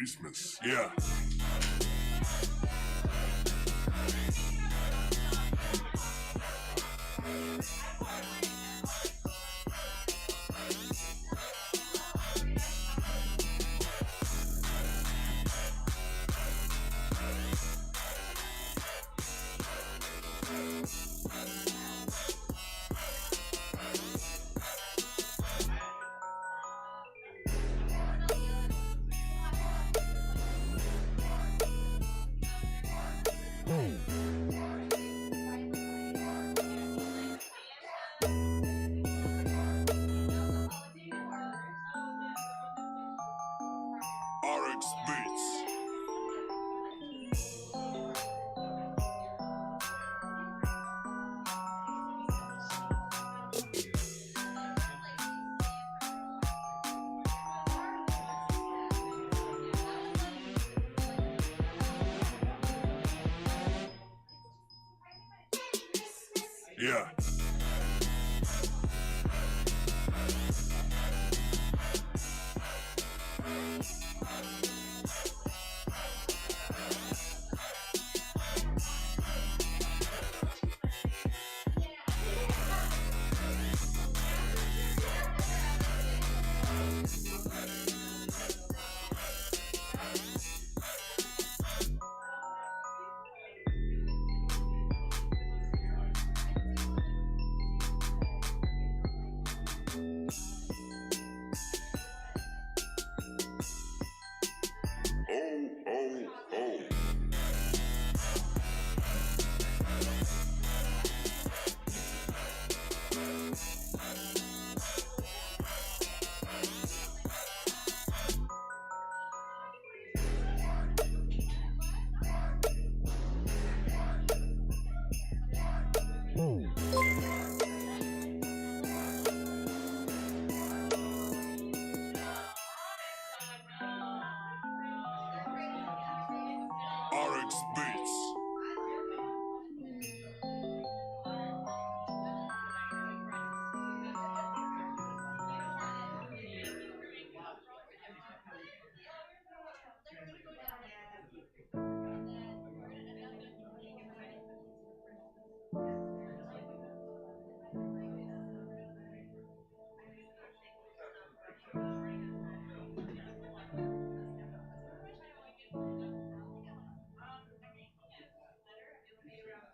Christmas. Yeah. RX Beats. Yeah. Oh, oh, oh. RX Beats.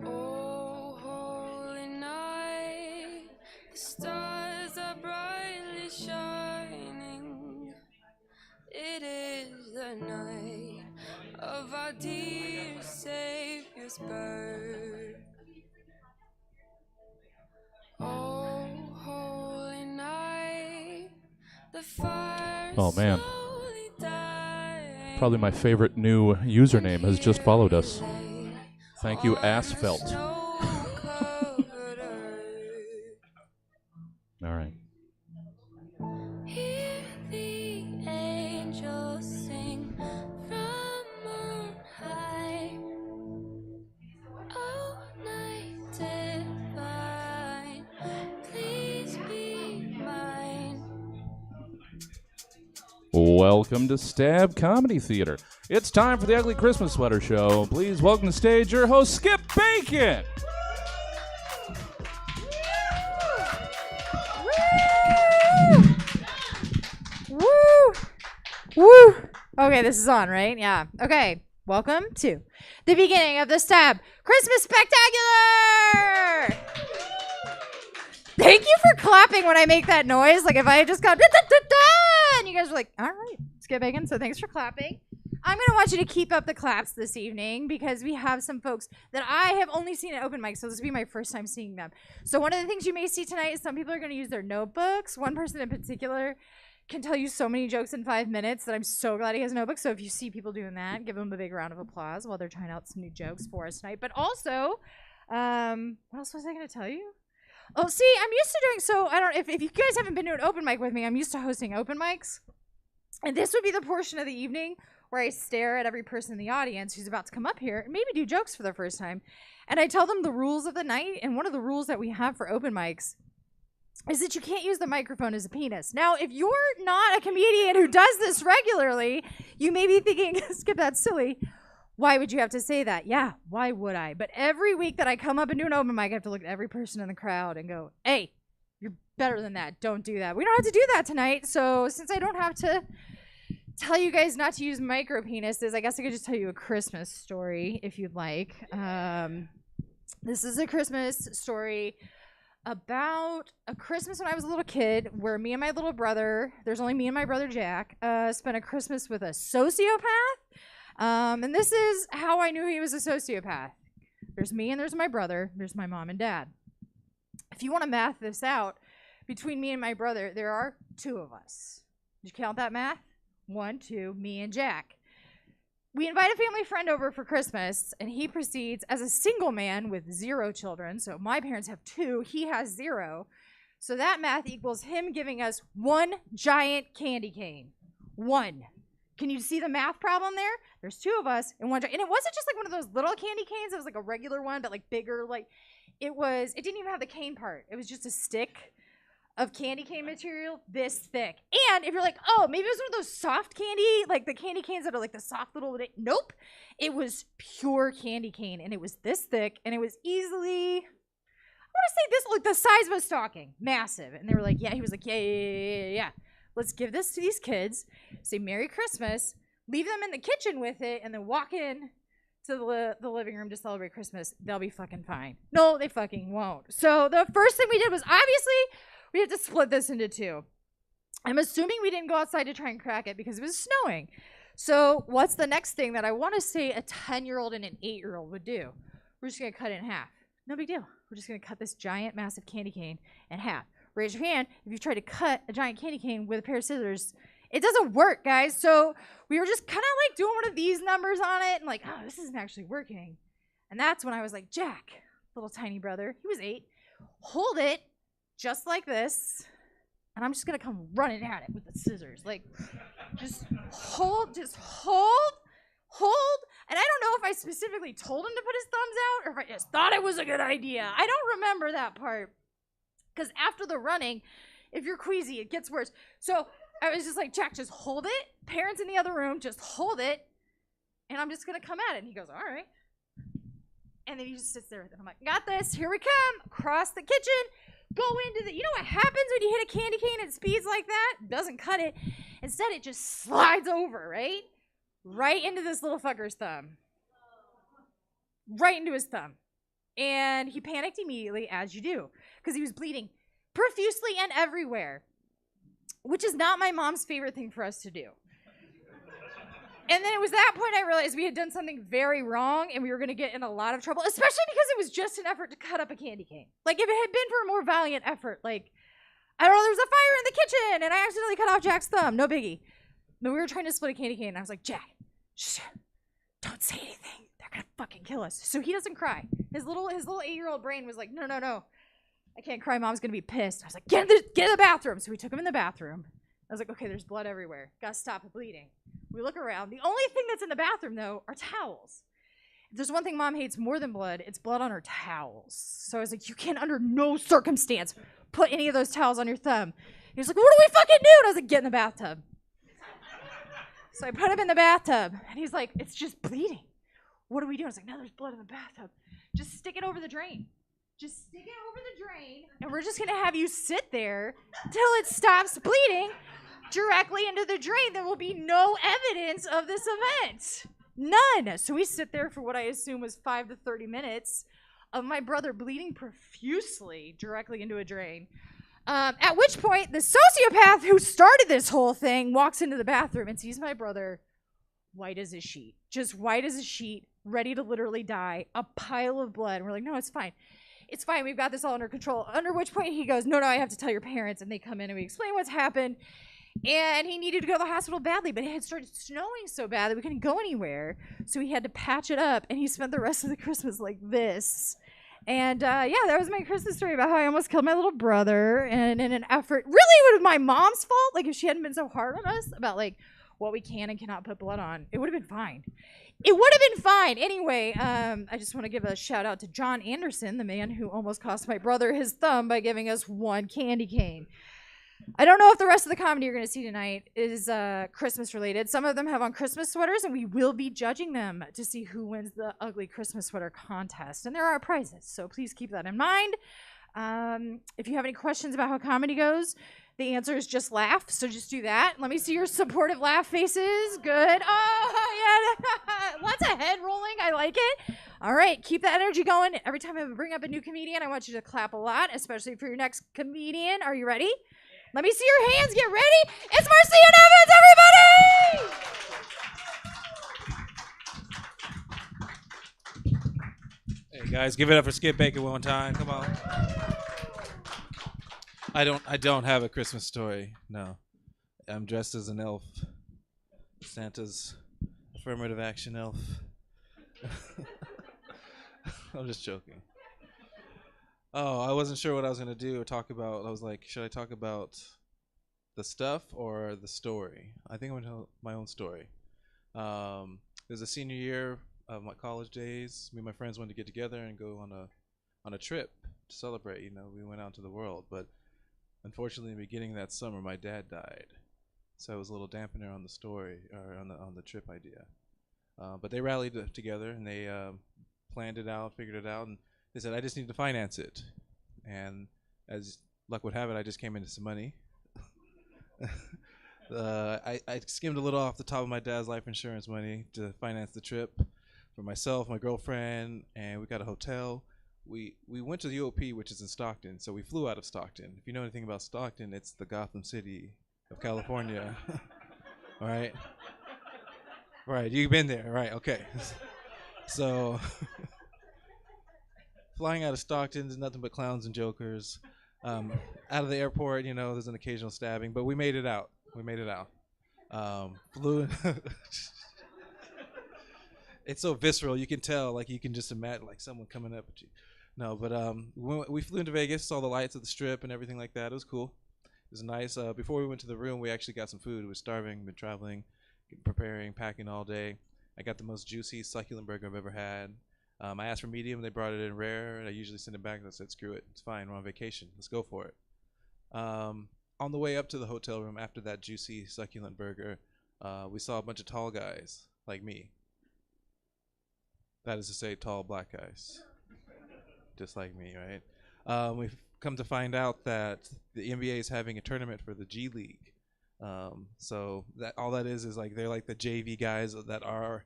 Oh, holy night, the stars are brightly shining. It is the night of our dear Savior's birth. Oh, holy night, the fire Oh, man. slowly dying. Probably my favorite new username has just followed us. Thank you, Asphalt. All right. Hear the angels sing from on high. Oh, night divine, please be mine. Welcome to Stab Comedy Theater. It's time for the Ugly Christmas Sweater Show. Please welcome to stage your host, Skip Bacon. Woo! Woo! Okay, this is on, right? Yeah. Okay. Welcome to the beginning of the Stab Christmas Spectacular! Thank you for clapping when I make that noise. Like if I had just gone da-da-da-da, and you guys were like, all right, Skip Bacon, so thanks for clapping. I'm going to want you to keep up the claps this evening because we have some folks that I have only seen at open mic, so this will be my first time seeing them. So one of the things you may see tonight is some people are going to use their notebooks. One person in particular can tell you so many jokes in 5 minutes that I'm so glad he has a notebook. So if you see people doing that, give them a big round of applause while they're trying out some new jokes for us tonight. But also, what else was I going to tell you? Oh, see, I'm used to doing so. I don't. If you guys haven't been to an open mic with me, I'm used to hosting open mics, and this would be the portion of the evening where I stare at every person in the audience who's about to come up here and maybe do jokes for the first time, and I tell them the rules of the night. And one of the rules that we have for open mics is that you can't use the microphone as a penis. Now, if you're not a comedian who does this regularly, you may be thinking, Skip, that's silly. Why would you have to say that? Yeah, why would I? But every week that I come up and do an open mic, I have to look at every person in the crowd and go, hey, you're better than that. Don't do that. We don't have to do that tonight. So since I don't have to tell you guys not to use micro penises, I guess I could just tell you a Christmas story if you'd like. This is a Christmas story about a Christmas when I was a little kid where me and my little brother, there's only me and my brother Jack, spent a Christmas with a sociopath. And this is how I knew he was a sociopath. There's me and there's my brother. There's my mom and dad. If you want to math this out, between me and my brother, there are 2 of us. Did you count that math? 1, 2, me and Jack. We invite a family friend over for Christmas, and he proceeds as a single man with 0 children. So my parents have 2, he has 0. So that math equals him giving us 1 giant candy cane. 1. Can you see the math problem there? There's 2 of us and 1 giant. And it wasn't just like one of those little candy canes. It was like a regular one, but like bigger. Like it didn't even have the cane part. It was just a stick of candy cane material this thick. And if you're like, oh, maybe it was one of those soft candy, like the candy canes that are like the soft little, nope. It was pure candy cane, and it was this thick, and it was easily, I want to say this, like the size of a stocking, massive. And they were like, yeah, he was like, yeah. Let's give this to these kids, say Merry Christmas, leave them in the kitchen with it, and then walk in to the living room to celebrate Christmas. They'll be fucking fine. No, they fucking won't. So the first thing we did was obviously we had to split this into 2. I'm assuming we didn't go outside to try and crack it because it was snowing. So what's the next thing that I want to say a 10-year-old and an 8-year-old would do? We're just going to cut it in half. No big deal. We're just going to cut this giant, massive candy cane in half. Raise your hand if you try to cut a giant candy cane with a pair of scissors. It doesn't work, guys. So we were just kind of like doing one of these numbers on it and like, oh, this isn't actually working. And that's when I was like, Jack, little tiny brother, he was 8, hold it just like this, and I'm just gonna come running at it with the scissors. Like, just hold. And I don't know if I specifically told him to put his thumbs out or if I just thought it was a good idea. I don't remember that part. Because after the running, if you're queasy, it gets worse. So I was just like, Jack, just hold it. Parents in the other room, just hold it. And I'm just gonna come at it. And he goes, all right. And then he just sits there with it. I'm like, got this, here we come. Across the kitchen. Go into you know what happens when you hit a candy cane at speeds like that? It doesn't cut it. Instead, it just slides over, right? Right into this little fucker's thumb. Right into his thumb. And he panicked immediately, as you do, because he was bleeding profusely and everywhere, which is not my mom's favorite thing for us to do. And then it was that point I realized we had done something very wrong and we were going to get in a lot of trouble, especially because it was just an effort to cut up a candy cane. Like, if it had been for a more valiant effort, like, I don't know, there was a fire in the kitchen and I accidentally cut off Jack's thumb. No biggie. But we were trying to split a candy cane and I was like, Jack, shh, don't say anything. They're going to fucking kill us. So he doesn't cry. His little 8-year-old brain was like, no. I can't cry. Mom's going to be pissed. I was like, get in the bathroom. So we took him in the bathroom. I was like, okay, there's blood everywhere. Got to stop the bleeding. We look around. The only thing that's in the bathroom, though, are towels. If there's one thing Mom hates more than blood, it's blood on her towels. So I was like, you can under no circumstance put any of those towels on your thumb. He was like, what do we fucking do? And I was like, get in the bathtub. So I put him in the bathtub, and he's like, it's just bleeding. What do we do? I was like, no, there's blood in the bathtub. Just stick it over the drain. Just stick it over the drain, and we're just going to have you sit there till it stops bleeding directly into the drain. There will be no evidence of this event. None. So we sit there for what I assume was 5 to 30 minutes of my brother bleeding profusely directly into a drain. At which point, the sociopath who started this whole thing walks into the bathroom and sees my brother white as a sheet. Just white as a sheet, ready to literally die. A pile of blood. And we're like, no, it's fine. It's fine. We've got this all under control. Under which point he goes, no, I have to tell your parents. And they come in and we explain what's happened. And he needed to go to the hospital badly, but it had started snowing so bad that we couldn't go anywhere. So he had to patch it up, and he spent the rest of the Christmas like this. And yeah, that was my Christmas story about how I almost killed my little brother. And in an effort, really it was my mom's fault. Like, if she hadn't been so hard on us about like what we can and cannot put blood on. It would have been fine. It would have been fine. Anyway, I just want to give a shout out to John Anderson, the man who almost cost my brother his thumb by giving us one candy cane. I don't know if the rest of the comedy you're going to see tonight is Christmas related. Some of them have on Christmas sweaters, and we will be judging them to see who wins the ugly Christmas sweater contest. And there are prizes, so please keep that in mind. If you have any questions about how comedy goes, the answer is just laugh, so just do that. Let me see your supportive laugh faces. Good. Oh, yeah. Lots of head rolling. I like it. All right, keep that energy going. Every time I bring up a new comedian, I want you to clap a lot, especially for your next comedian. Are you ready? Let me see your hands. Get ready. It's Marcia Evans, everybody! Hey guys, give it up for Skip Bacon one time. Come on. I don't have a Christmas story. No. I'm dressed as an elf. Santa's affirmative action elf. I'm just joking. Oh, I wasn't sure what I was going to do or talk about. I was like, should I talk about the stuff or the story? I think I'm going to tell my own story. It was a senior year of my college days. Me and my friends wanted to get together and go on a trip to celebrate. You know, we went out to the world. But unfortunately, in the beginning of that summer, my dad died. So it was a little dampener on the story, or on the trip idea. But they rallied together and they planned it out, figured it out, and they said, I just need to finance it. And as luck would have it, I just came into some money. I skimmed a little off the top of my dad's life insurance money to finance the trip for myself, my girlfriend, and we got a hotel. We went to the UOP, which is in Stockton, so we flew out of Stockton. If you know anything about Stockton, it's the Gotham City of California. All right? Right, you've been there. Right, okay. So flying out of Stockton, there's nothing but clowns and jokers. Out of the airport, you know, there's an occasional stabbing, but we made it out. Flew in. It's so visceral, you can tell, like you can just imagine like someone coming up at you. No, but we flew into Vegas, saw the lights of the strip and everything like that. It was cool. It was nice. Before we went to the room, we actually got some food. We were starving, been traveling, preparing, packing all day. I got the most juicy, succulent burger I've ever had. I asked for medium, they brought it in rare, and I usually send it back, and I said, screw it, it's fine, we're on vacation, let's go for it. On the way up to the hotel room after that juicy, succulent burger, we saw a bunch of tall guys, like me. That is to say, tall black guys. Just like me, right? We've come to find out that the NBA is having a tournament for the G League. So that all that is like they're like the JV guys that are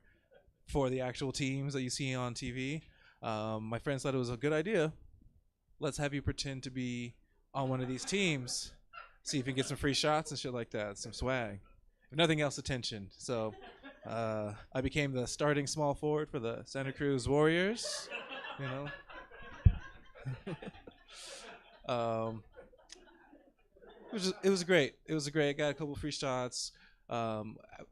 for the actual teams that you see on TV. My friends thought it was a good idea. Let's have you pretend to be on one of these teams. See if you can get some free shots and shit like that, some swag. If nothing else, attention. So I became the starting small forward for the Santa Cruz Warriors. You know. It was great. It was great. I got a couple free shots.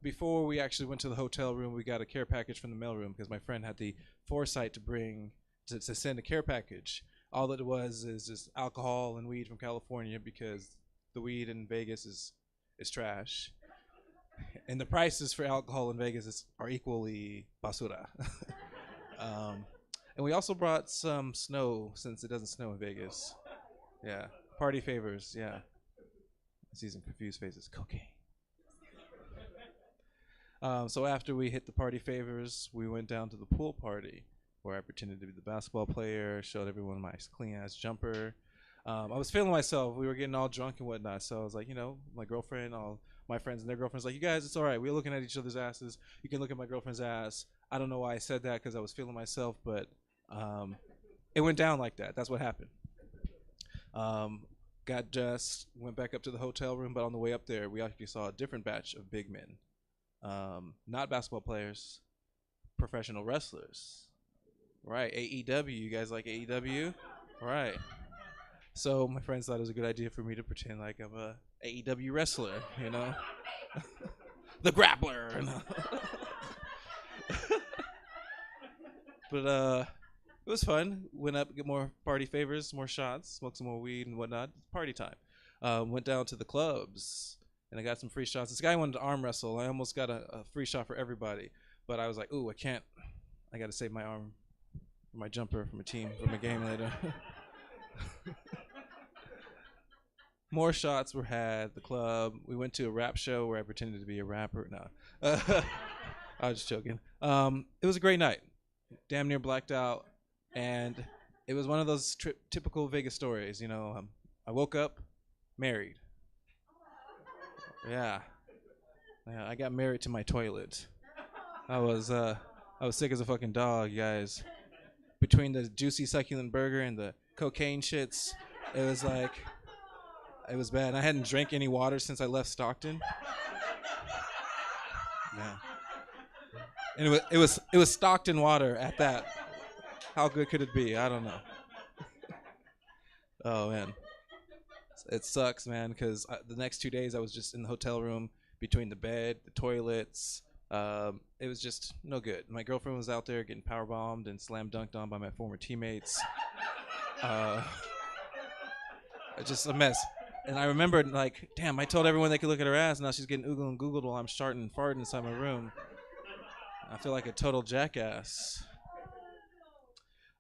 Before we actually went to the hotel room, we got a care package from the mailroom because my friend had the foresight to send a care package. All that it was is just alcohol and weed from California because the weed in Vegas is trash. And the prices for alcohol in Vegas are equally basura. And we also brought some snow since it doesn't snow in Vegas. Yeah. Party favors, yeah. I see some confused faces. Cocaine. So after we hit the party favors, we went down to the pool party where I pretended to be the basketball player, showed everyone my clean-ass jumper. I was feeling myself. We were getting all drunk and whatnot. So I was like, you know, my girlfriend, all my friends and their girlfriends, like, you guys, it's all right. We're looking at each other's asses. You can look at my girlfriend's ass. I don't know why I said that because I was feeling myself, but it went down like that. That's what happened. Got dressed, went back up to the hotel room, but on the way up there, we actually saw a different batch of big men. Not basketball players, professional wrestlers. Right, AEW. You guys like AEW? Right. So my friends thought it was a good idea for me to pretend like I'm a AEW wrestler, you know? The grappler. But it was fun. Went up, get more party favors, more shots, smoked some more weed and whatnot. Party time. Went down to the clubs. and I got some free shots. This guy wanted to arm wrestle. I almost got a free shot for everybody, but I was like, ooh, I can't. I got to save my arm for my jumper for my team for my game later. More shots were had at the club. We went to a rap show where I pretended to be a rapper. No, I was just joking. It was a great night. Damn near blacked out, and it was one of those typical Vegas stories. You know, I woke up married. Yeah, I got married to my toilet. I was sick as a fucking dog, you guys. Between the juicy succulent burger and the cocaine shits, it was like. It was bad. I hadn't drank any water since I left Stockton. Yeah. And it was Stockton water at that. How good could it be? I don't know. Oh man. It sucks, man, because the next 2 days I was just in the hotel room between the bed, the toilets. It was just no good. My girlfriend was out there getting power bombed and slam dunked on by my former teammates. It's just a mess. And I remembered, like, damn, I told everyone they could look at her ass. Now she's getting oogled and googled while I'm starting and farting inside my room. I feel like a total jackass.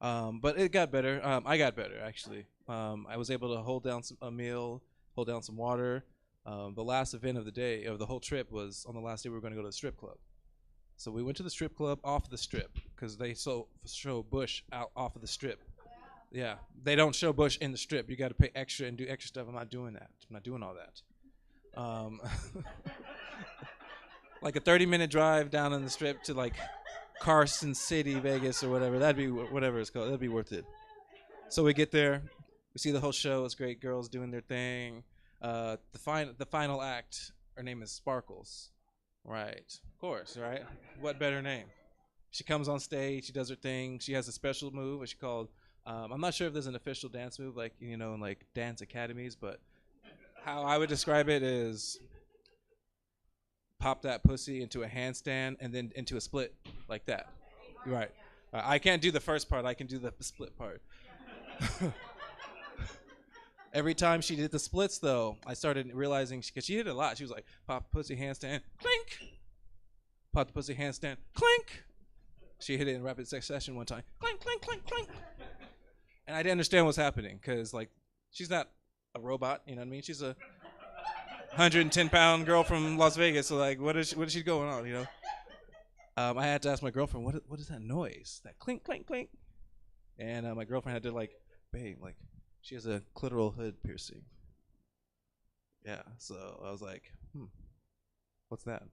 But it got better. I got better, actually. I was able to hold down a meal, hold down some water. The last event of the day, of the whole trip, was on the last day we were going to go to the strip club. So we went to the strip club off the strip because they show Bush out off of the strip. Yeah, they don't show Bush in the strip. You got to pay extra and do extra stuff. I'm not doing that. I'm not doing all that. Like a 30-minute drive down on the strip to like Carson City, Vegas, or whatever. That'd be whatever it's called. That'd be worth it. So we get there, we see the whole show. It's great. Girls doing their thing. The final act. Her name is Sparkles. Right, of course. Right. What better name? She comes on stage. She does her thing. She has a special move, what she called. I'm not sure if there's an official dance move, like, you know, in like dance academies, but how I would describe it is pop that pussy into a handstand and then into a split like that. Right. I can't do the first part. I can do the split part. Every time she did the splits, though, I started realizing, because she did it a lot. She was like, pop pussy handstand, clink. Pop the pussy handstand, clink. She hit it in rapid succession one time, clink, clink, clink, clink. And I didn't understand what's happening because, like, she's not a robot, you know what I mean? She's a 110-pound girl from Las Vegas, so, like, what is she going on, you know? I had to ask my girlfriend, what is that noise? That clink, clink, clink. And my girlfriend had to, like, babe, like, she has a clitoral hood piercing. Yeah, so I was like, what's that?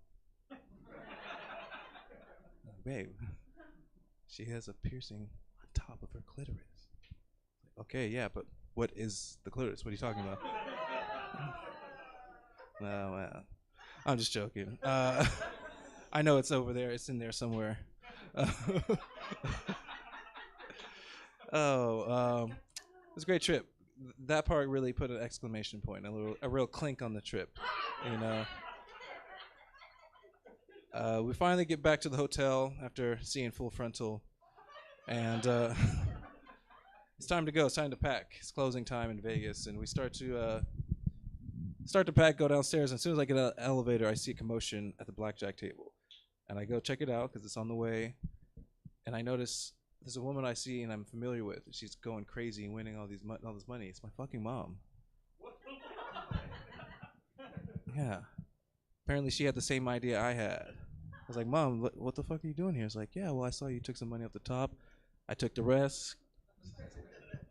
Babe, she has a piercing on top of her clitoris. Okay, yeah, but what is the clitoris? What are you talking about? No, man. I'm just joking. I know it's over there. It's in there somewhere. It was a great trip. That part really put an exclamation point, a real clink on the trip, you know. We finally get back to the hotel after seeing Full Frontal, and it's time to go. It's time to pack. It's closing time in Vegas, and we start to pack, go downstairs. And as soon as I get out of the elevator, I see a commotion at the blackjack table, and I go check it out because it's on the way, and I notice there's a woman I see and I'm familiar with. She's going crazy and winning all this money. It's my fucking mom. Yeah. Apparently she had the same idea I had. I was like, Mom, what the fuck are you doing here? It's like, yeah, well, I saw you took some money off the top. I took the rest.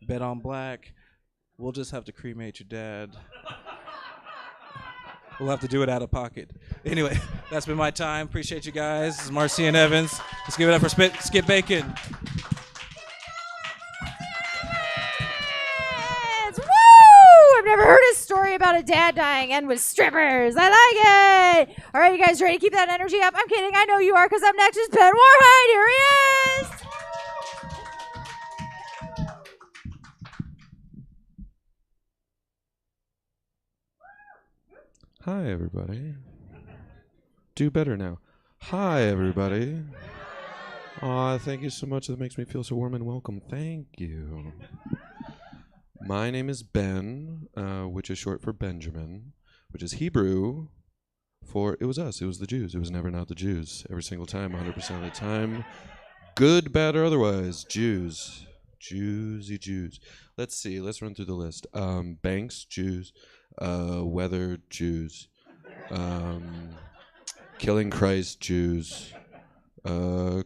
Bet on black. We'll just have to cremate your dad. We'll have to do it out of pocket. Anyway, that's been my time. Appreciate you guys. This is Marcy and Evans. Let's give it up for Skip Bacon. Woo! I've never heard a story about a dad dying and with strippers. I like it. All right, you guys ready to keep that energy up? I'm kidding. I know you are, because up next is Ben Warhide. Here he is. Hi, everybody. Do better now. Hi, everybody. Aw, thank you so much. That makes me feel so warm and welcome. Thank you. My name is Ben, which is short for Benjamin, which is Hebrew For it was us. It was the Jews. It was never not the Jews. Every single time, 100% of the time. Good, bad, or otherwise. Jews. Jewsy Jews. Let's see. Let's run through the list. Banks, Jews. Weather, Jews. Killing Christ, Jews.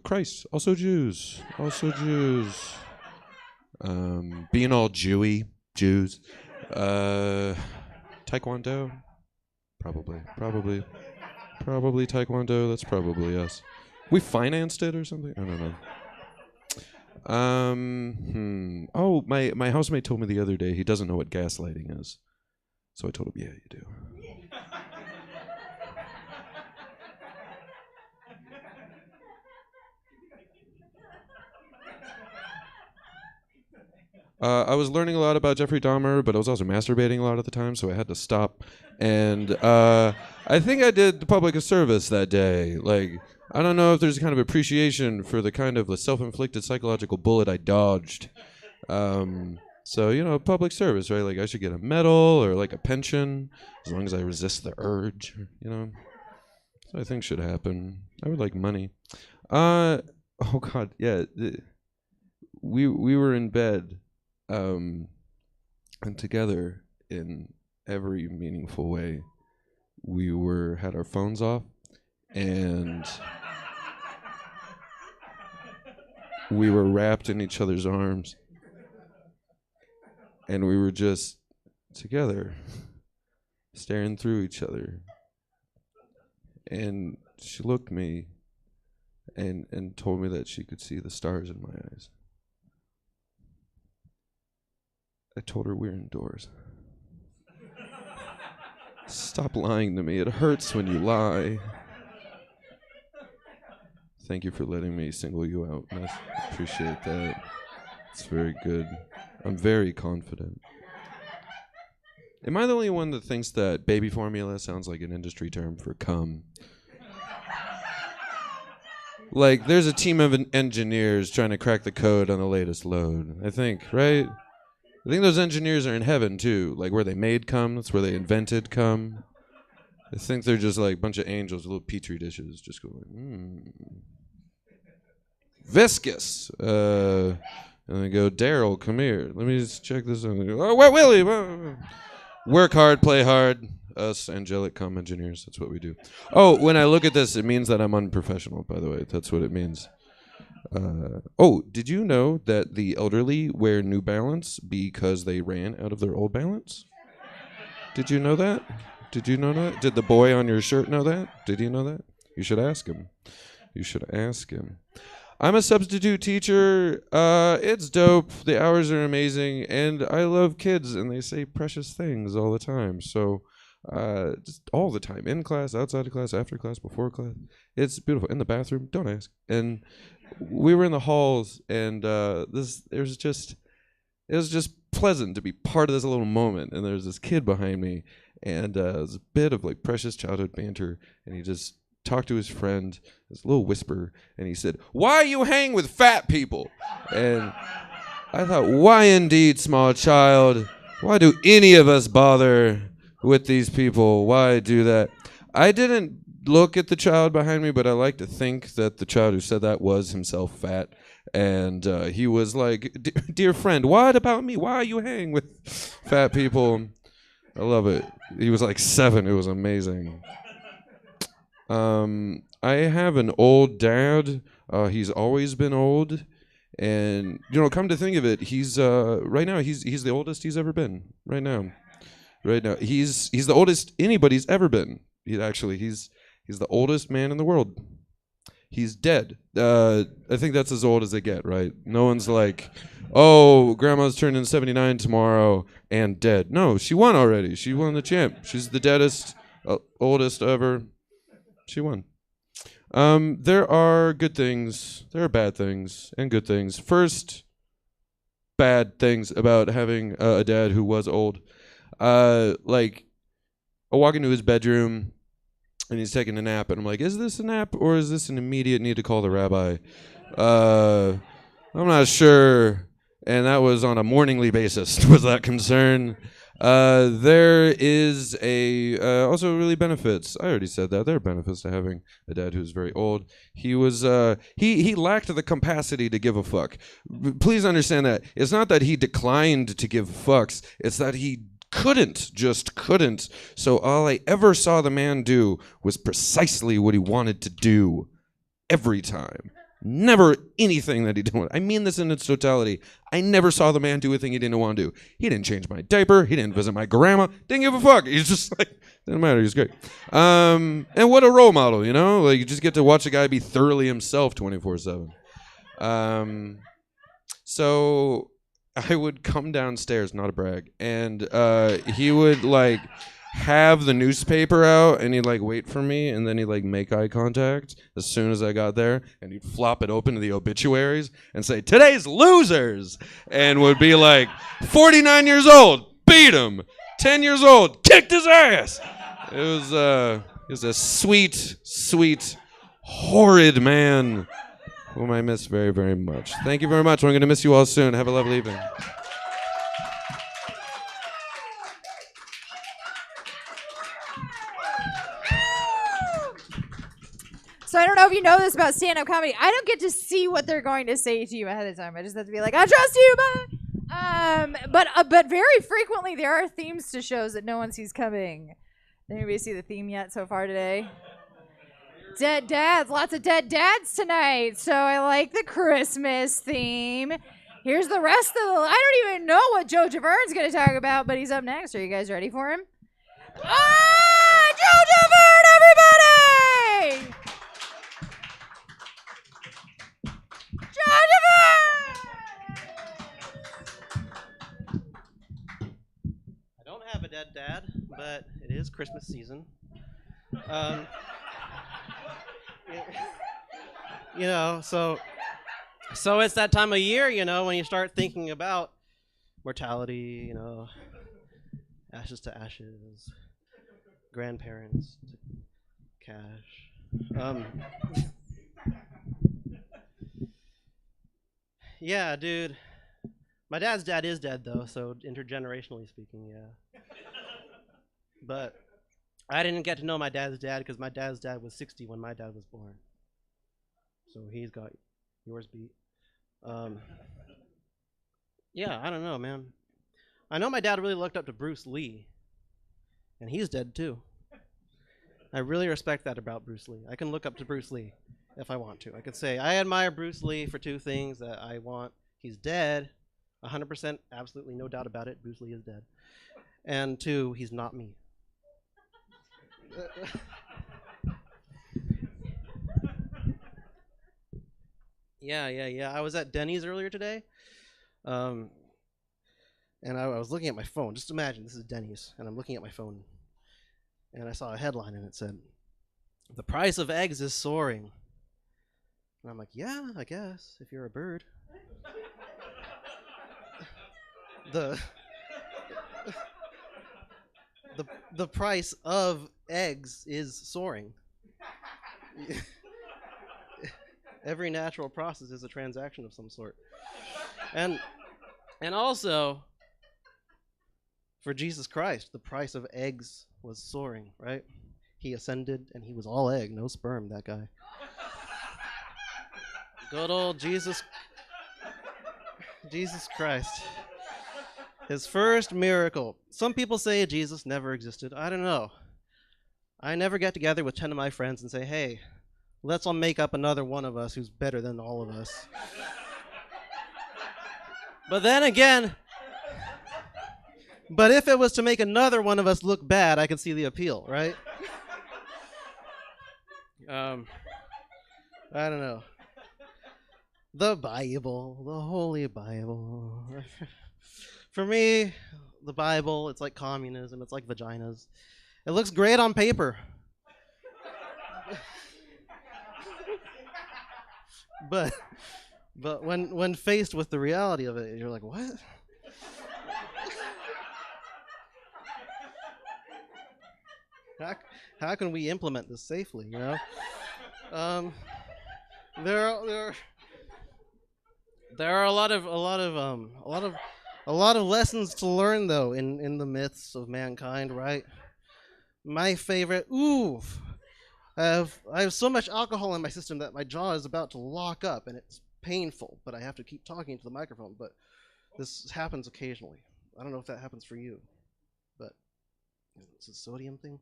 Christ, also Jews. Also Jews. Being all Jewy, Jews. Taekwondo. Probably Taekwondo. That's probably us. We financed it or something. I don't know. Oh, my housemate told me the other day he doesn't know what gaslighting is. So I told him, yeah, you do. I was learning a lot about Jeffrey Dahmer, but I was also masturbating a lot at the time, so I had to stop. And I think I did the public a service that day. Like, I don't know if there's a kind of appreciation for the kind of self-inflicted psychological bullet I dodged. So, you know, public service, right? Like, I should get a medal or, like, a pension as long as I resist the urge, you know? So I think should happen. I would like money. Oh, God, yeah. We were in bed. And together, in every meaningful way, we had our phones off, and we were wrapped in each other's arms, and we were just together, staring through each other. And she looked at me and told me that she could see the stars in my eyes. I told her we're indoors. Stop lying to me. It hurts when you lie. Thank you for letting me single you out, Miss. Appreciate that. It's very good. I'm very confident. Am I the only one that thinks that baby formula sounds like an industry term for cum? Like, there's a team of engineers trying to crack the code on the latest load, I think, right? I think those engineers are in heaven, too. Like, where they made cum, that's where they invented cum. I think they're just like a bunch of angels with little petri dishes just going, viscous. And they go, Daryl, come here. Let me just check this out. And they go, oh, wait, Willie. Work hard, play hard. Us angelic cum engineers, that's what we do. Oh, when I look at this, it means that I'm unprofessional, by the way. That's what it means. Did you know that the elderly wear New Balance because they ran out of their old Balance? Did you know that? Did you know that? Did the boy on your shirt know that? Did he know that? You should ask him. You should ask him. I'm a substitute teacher. It's dope. The hours are amazing. And I love kids, and they say precious things all the time. So, just all the time. In class, outside of class, after class, before class. It's beautiful. In the bathroom, don't ask. And we were in the halls, and it was just pleasant to be part of this little moment. And there's this kid behind me, and it was a bit of like precious childhood banter, and he just talked to his friend, this little whisper, and he said, "Why you hang with fat people?" And I thought, why indeed, small child? Why do any of us bother with these people? Why do that? I didn't look at the child behind me, but I like to think that the child who said that was himself fat. And he was like, dear friend, what about me? Why you hang with fat people? I love it. He was like 7. It was amazing. I have an old dad. He's always been old. And, come to think of it, he's right now, he's the oldest he's ever been. Right now. He's the oldest anybody's ever been. He's the oldest man in the world. He's dead. I think that's as old as they get, right? No one's like, oh, grandma's turning 79 tomorrow and dead. No, she won already. She won the champ. She's the deadest, oldest ever. She won. There are good things. There are bad things and good things. First, bad things about having a dad who was old. Like, I walk into his bedroom, and he's taking a nap, and I'm like, is this a nap, or is this an immediate need to call the rabbi? I'm not sure, and that was on a morningly basis, was that concern. There is also really benefits. I already said that there are benefits to having a dad who's very old. He was he lacked the capacity to give a fuck. Please understand that it's not that he declined to give fucks. It's that he just couldn't. So all I ever saw the man do was precisely what he wanted to do every time. Never anything that he didn't want. I mean this in its totality. I never saw the man do a thing he didn't want to do. He didn't change my diaper. He didn't visit my grandma. Didn't give a fuck. He's just like, didn't matter. He's great. And what a role model, you know? Like, you just get to watch a guy be thoroughly himself 24/7. So I would come downstairs, not a brag, and he would like have the newspaper out, and he'd like wait for me, and then he'd like make eye contact as soon as I got there, and he'd flop it open to the obituaries and say, "Today's losers," and would be like, 49 years old, beat him. 10 years old, kicked his ass. It was a sweet, sweet, horrid man whom I miss very, very much. Thank you very much. I'm going to miss you all soon. Have a lovely evening. So I don't know if you know this about stand-up comedy. I don't get to see what they're going to say to you ahead of time. I just have to be like, I trust you, but very frequently there are themes to shows that no one sees coming. Did anybody see the theme yet so far today? Dead dads, lots of dead dads tonight. So I like the Christmas theme. Here's the rest of the. I don't even know what Joe Javerne's going to talk about, but he's up next. Are you guys ready for him? Joe Javerne, everybody! Joe Javerne! I don't have a dead dad, but it is Christmas season. You know, so it's that time of year, you know, when you start thinking about mortality, you know, ashes to ashes, grandparents to cash. Yeah, dude. My dad's dad is dead, though, so intergenerationally speaking, yeah. But I didn't get to know my dad's dad because my dad's dad was 60 when my dad was born. So he's got yours beat. Yeah, I don't know, man. I know my dad really looked up to Bruce Lee, and he's dead too. I really respect that about Bruce Lee. I can look up to Bruce Lee if I want to. I could say, I admire Bruce Lee for two things that I want. He's dead, 100%, absolutely no doubt about it. Bruce Lee is dead. And two, he's not me. Yeah. I was at Denny's earlier today, and I was looking at my phone. Just imagine this is Denny's, and I'm looking at my phone, and I saw a headline, and it said, "The price of eggs is soaring." And I'm like, yeah, I guess if you're a bird. The price of eggs is soaring. Every natural process is a transaction of some sort. And also, for Jesus Christ, the price of eggs was soaring, right? He ascended and he was all egg, no sperm, that guy. Good old Jesus Christ. His first miracle. Some people say Jesus never existed. I don't know. I never get together with 10 of my friends and say, hey, let's all make up another one of us who's better than all of us. But then again, but if it was to make another one of us look bad, I could see the appeal, right? I don't know. The Bible, the Holy Bible. For me, the Bible, it's like communism, it's like vaginas. It looks great on paper. But when faced with the reality of it, you're like, what? How can we implement this safely, you know? There are a lot of A lot of lessons to learn, though, in the myths of mankind, right? My favorite, I have so much alcohol in my system that my jaw is about to lock up, and it's painful, but I have to keep talking to the microphone. But this happens occasionally. I don't know if that happens for you, but it's a sodium thing.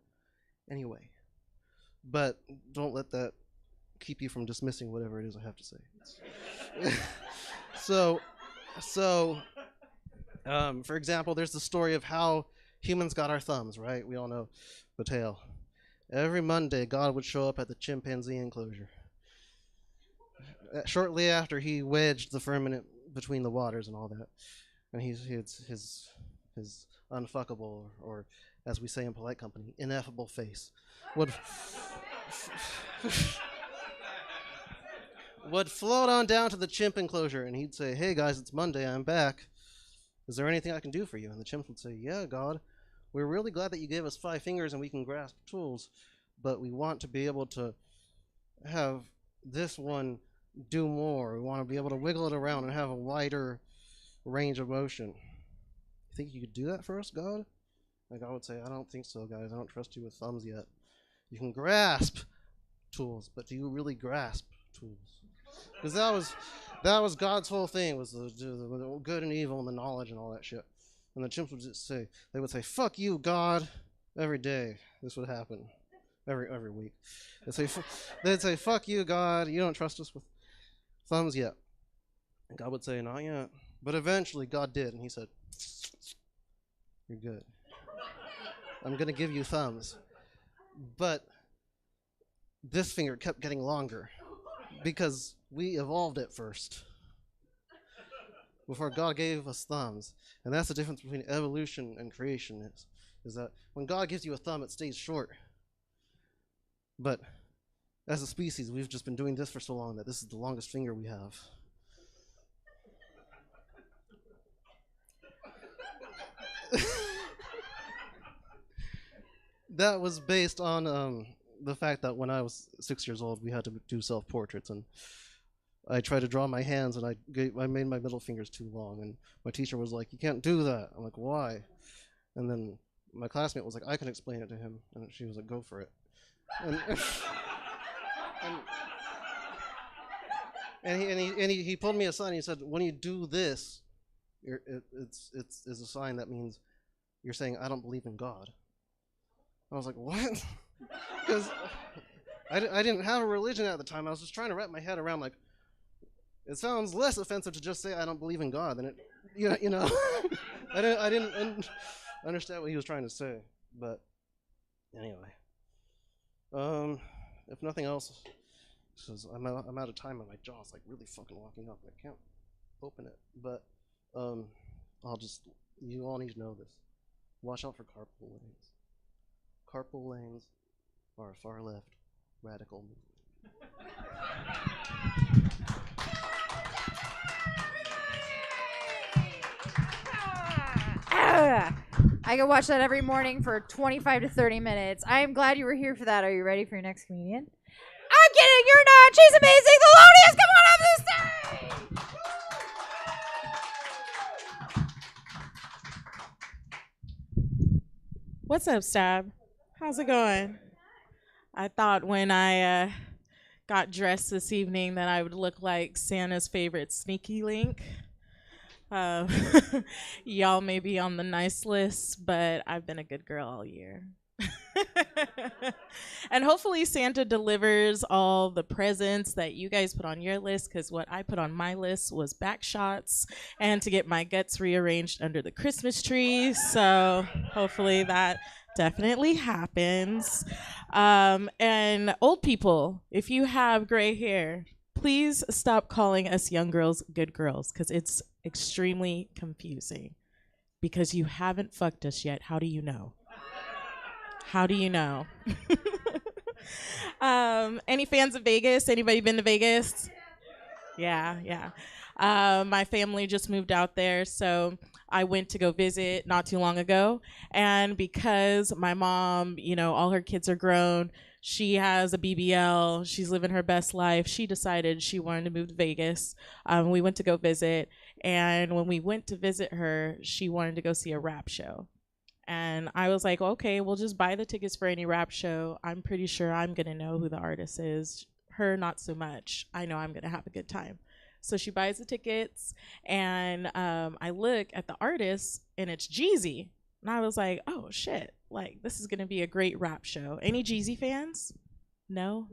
Anyway, but don't let that keep you from dismissing whatever it is I have to say. For example, there's the story of how humans got our thumbs, right? We all know the tale. Every Monday, God would show up at the chimpanzee enclosure. Shortly after, he wedged the firmament between the waters and all that. And his unfuckable, or as we say in polite company, ineffable face would float on down to the chimp enclosure, and he'd say, "Hey guys, it's Monday, I'm back. Is there anything I can do for you?" And the chimps would say, "Yeah, God, we're really glad that you gave us 5 fingers and we can grasp tools, but we want to be able to have this one do more. We want to be able to wiggle it around and have a wider range of motion. You think you could do that for us, God?" And God would say, "I don't think so, guys. I don't trust you with thumbs yet. You can grasp tools, but do you really grasp tools?" Because that was God's whole thing, was the good and evil and the knowledge and all that shit. And the chimps would just say, they would say, "Fuck you, God," every day. This would happen every week. They'd say, "Fuck you, God. You don't trust us with thumbs yet." And God would say, "Not yet." But eventually God did, and he said, "You're good. I'm going to give you thumbs." But this finger kept getting longer because we evolved it first before God gave us thumbs. And that's the difference between evolution and creation, is that when God gives you a thumb, it stays short. But as a species, we've just been doing this for so long that this is the longest finger we have. That was based on the fact that when I was 6 years old, we had to do self-portraits, and I tried to draw my hands, and I made my middle fingers too long, and my teacher was like, "You can't do that." I'm like, "Why?" And then my classmate was like, "I can explain it to him," and she was like, "Go for it." And he pulled me aside and he said, "When you do this, it's a sign that means you're saying I don't believe in God." I was like, "What?" Because I didn't have a religion at the time. I was just trying to wrap my head around, like, it sounds less offensive to just say I don't believe in God than it, you know. I didn't understand what he was trying to say. But anyway, if nothing else, because I'm out of time and my jaw's like really fucking locking up. I can't open it. But you all need to know this. Watch out for carpool lanes. Carpool lanes are a far left radical movement. I could watch that every morning for 25 to 30 minutes. I am glad you were here for that. Are you ready for your next comedian? I'm kidding, you're not. She's amazing. Thelonious, come on up the stage. What's up, Stab? How's it going? I thought when I got dressed this evening that I would look like Santa's favorite sneaky link. Y'all may be on the nice list, but I've been a good girl all year. And hopefully Santa delivers all the presents that you guys put on your list, because what I put on my list was back shots and to get my guts rearranged under the Christmas tree. So hopefully that definitely happens. And old people, if you have gray hair, please stop calling us young girls good girls, because it's extremely confusing. Because you haven't fucked us yet. How do you know? How do you know? Any fans of Vegas? Anybody been to Vegas? Yeah. My family just moved out there, so I went to go visit not too long ago. And because my mom, all her kids are grown, She has a BBL. She's living her best life. She decided she wanted to move to Vegas. We went to go visit. And when we went to visit her, she wanted to go see a rap show. And I was like, okay, we'll just buy the tickets for any rap show. I'm pretty sure I'm going to know who the artist is. Her, not so much. I know I'm going to have a good time. So she buys the tickets, and I look at the artist, and it's Jeezy. And I was like, oh, shit. Like, this is going to be a great rap show. Any Jeezy fans? No?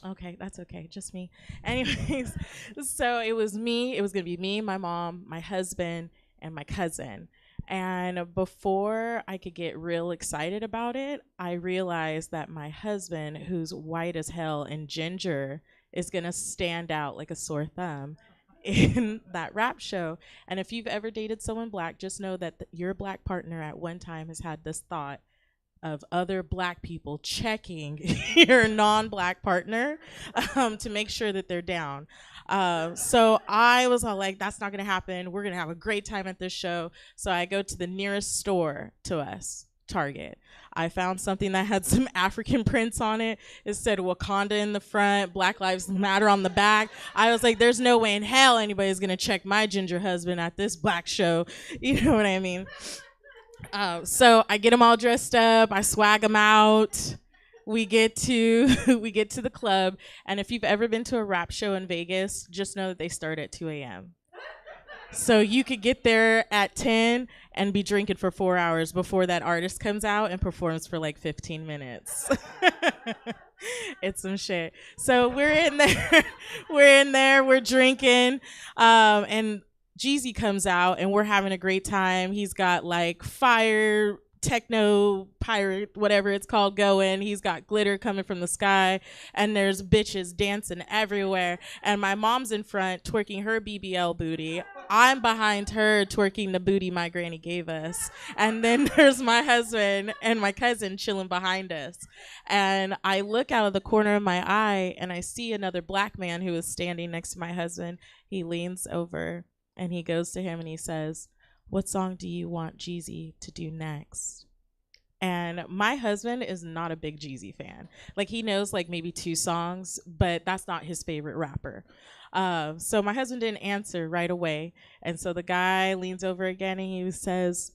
Okay, that's okay. Just me. Anyways, so it was me. It was going to be me, my mom, my husband, and my cousin. And before I could get real excited about it, I realized that my husband, who's white as hell and ginger, is going to stand out like a sore thumb in that rap show. And if you've ever dated someone black, just know that your black partner at one time has had this thought of other black people checking your non-black partner to make sure that they're down. So I was all like, that's not gonna happen. We're gonna have a great time at this show. So I go to the nearest store to us, Target. I found something that had some African prints on it. It said Wakanda in the front, Black Lives Matter on the back. I was like, there's no way in hell anybody's gonna check my ginger husband at this black show. You know what I mean? So I get them all dressed up. I swag them out. We get to the club, and if you've ever been to a rap show in Vegas, just know that they start at 2 a.m. So you could get there at 10 and be drinking for 4 hours before that artist comes out and performs for like 15 minutes. It's some shit. So we're in there, we're drinking, and Jeezy comes out, and we're having a great time. He's got like fire, techno, pirate, whatever it's called, going. He's got glitter coming from the sky, and there's bitches dancing everywhere. And my mom's in front twerking her BBL booty. I'm behind her twerking the booty my granny gave us. And then there's my husband and my cousin chilling behind us. And I look out of the corner of my eye, and I see another black man who is standing next to my husband. He leans over, and he goes to him and he says, what song do you want Jeezy to do next? And my husband is not a big Jeezy fan. Like, he knows like maybe 2 songs, but that's not his favorite rapper. So my husband didn't answer right away. And so the guy leans over again and he says,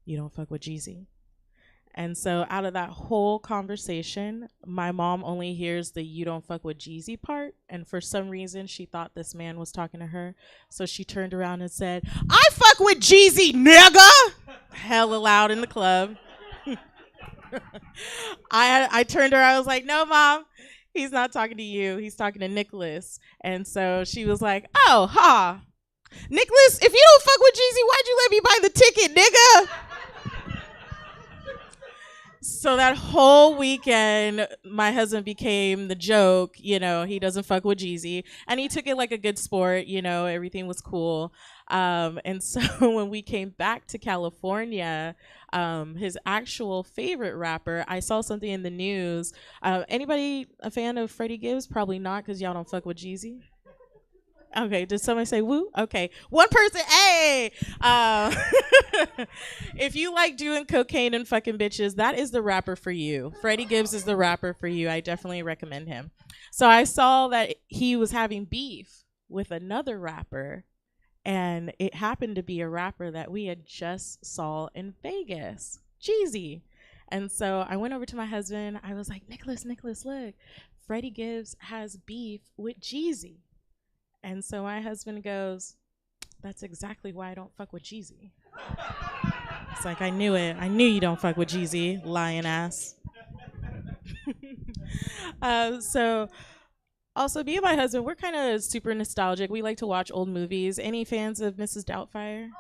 you don't fuck with Jeezy. And so out of that whole conversation, my mom only hears the you don't fuck with Jeezy part. And for some reason, she thought this man was talking to her. So she turned around and said, I fuck with Jeezy, nigga! Hella loud in the club. I turned her, I was like, no, Mom, he's not talking to you. He's talking to Nicholas. And so she was like, oh, ha. Nicholas, if you don't fuck with Jeezy, why'd you let me buy the ticket, nigga? So that whole weekend, my husband became the joke. You know, he doesn't fuck with Jeezy. And he took it like a good sport. You know, everything was cool. And so when we came back to California, his actual favorite rapper, I saw something in the news. Anybody a fan of Freddie Gibbs? Probably not, because y'all don't fuck with Jeezy. Okay, did somebody say woo? Okay, one person, hey! If you like doing cocaine and fucking bitches, that is the rapper for you. Freddie Gibbs is the rapper for you. I definitely recommend him. So I saw that he was having beef with another rapper, and it happened to be a rapper that we had just saw in Vegas, Jeezy. And so I went over to my husband. I was like, Nicholas, look, Freddie Gibbs has beef with Jeezy. And so my husband goes, that's exactly why I don't fuck with Jeezy. It's like, I knew it. I knew you don't fuck with Jeezy, lying ass. So also, me and my husband, we're kind of super nostalgic. We like to watch old movies. Any fans of Mrs. Doubtfire?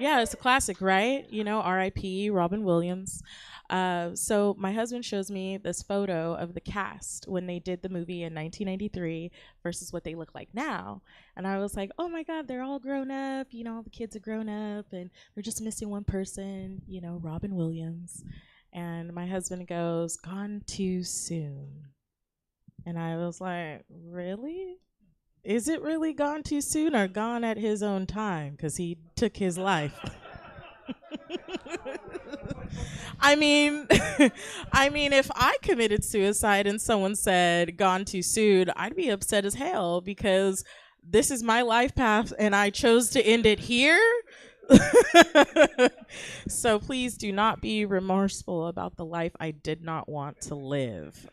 Yeah, it's a classic, right? You know, R.I.P. Robin Williams. So my husband shows me this photo of the cast when they did the movie in 1993 versus what they look like now. And I was like, oh my God, they're all grown up. You know, all the kids are grown up and they're just missing one person, you know, Robin Williams. And my husband goes, gone too soon. And I was like, really? Is it really gone too soon or gone at his own time? Because he took his life. I mean, I mean, if I committed suicide and someone said "gone too soon," I'd be upset as hell because this is my life path and I chose to end it here. So please do not be remorseful about the life I did not want to live.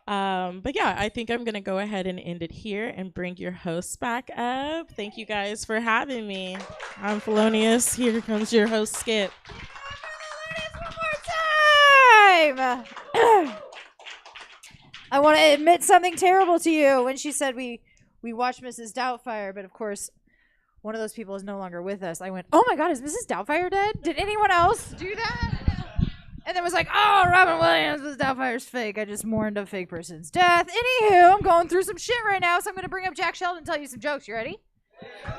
But yeah, I think I'm going to go ahead and end it here and bring your hosts back up. Thank you guys for having me. I'm Felonious. Here comes your host, Skip. One more time. I want to admit something terrible to you. When she said we watched Mrs. Doubtfire, but of course, one of those people is no longer with us. I went, oh my God, is Mrs. Doubtfire dead? Did anyone else do that? And then was like, oh, Robin Williams, Mrs. Doubtfire's fake. I just mourned a fake person's death. Anywho, I'm going through some shit right now, so I'm going to bring up Jack Sheldon and tell you some jokes. You ready?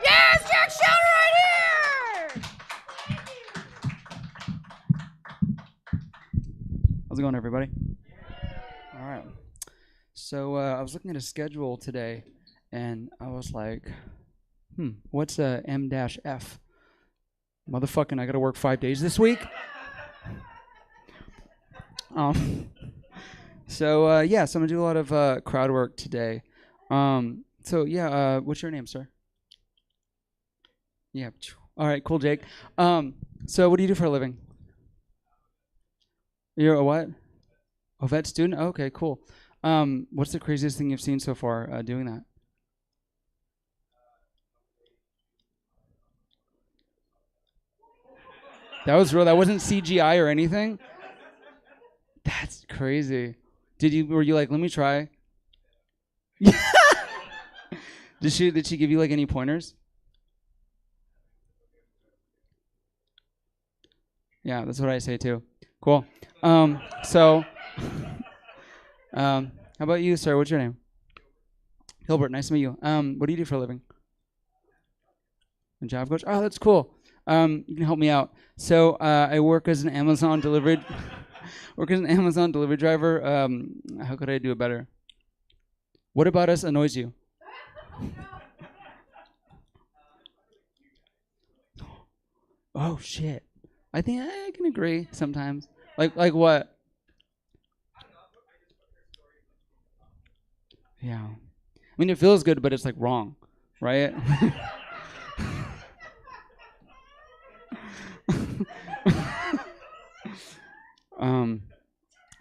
Yes, Jack Sheldon right here! How's it going, everybody? All right. So I was looking at a schedule today, and I was like, what's a M-F? Motherfucking, I got to work 5 days this week? So I'm gonna do a lot of crowd work today. What's your name, sir? Yeah. All right, cool, Jake. So what do you do for a living? You're a what? A vet student? Oh, okay, cool. What's the craziest thing you've seen so far doing that? That was real. That wasn't CGI or anything. That's crazy. Were you like, let me try? Did she give you like any pointers? Yeah, that's what I say too. Cool. How about you, sir? What's your name? Hilbert, nice to meet you. What do you do for a living? A job coach? Oh, that's cool. You can help me out. So I work as an Amazon delivery driver. How could I do it better? What about us annoys you? Oh shit. I think I can agree sometimes. Like what? Yeah. I mean, it feels good, but it's like wrong, right?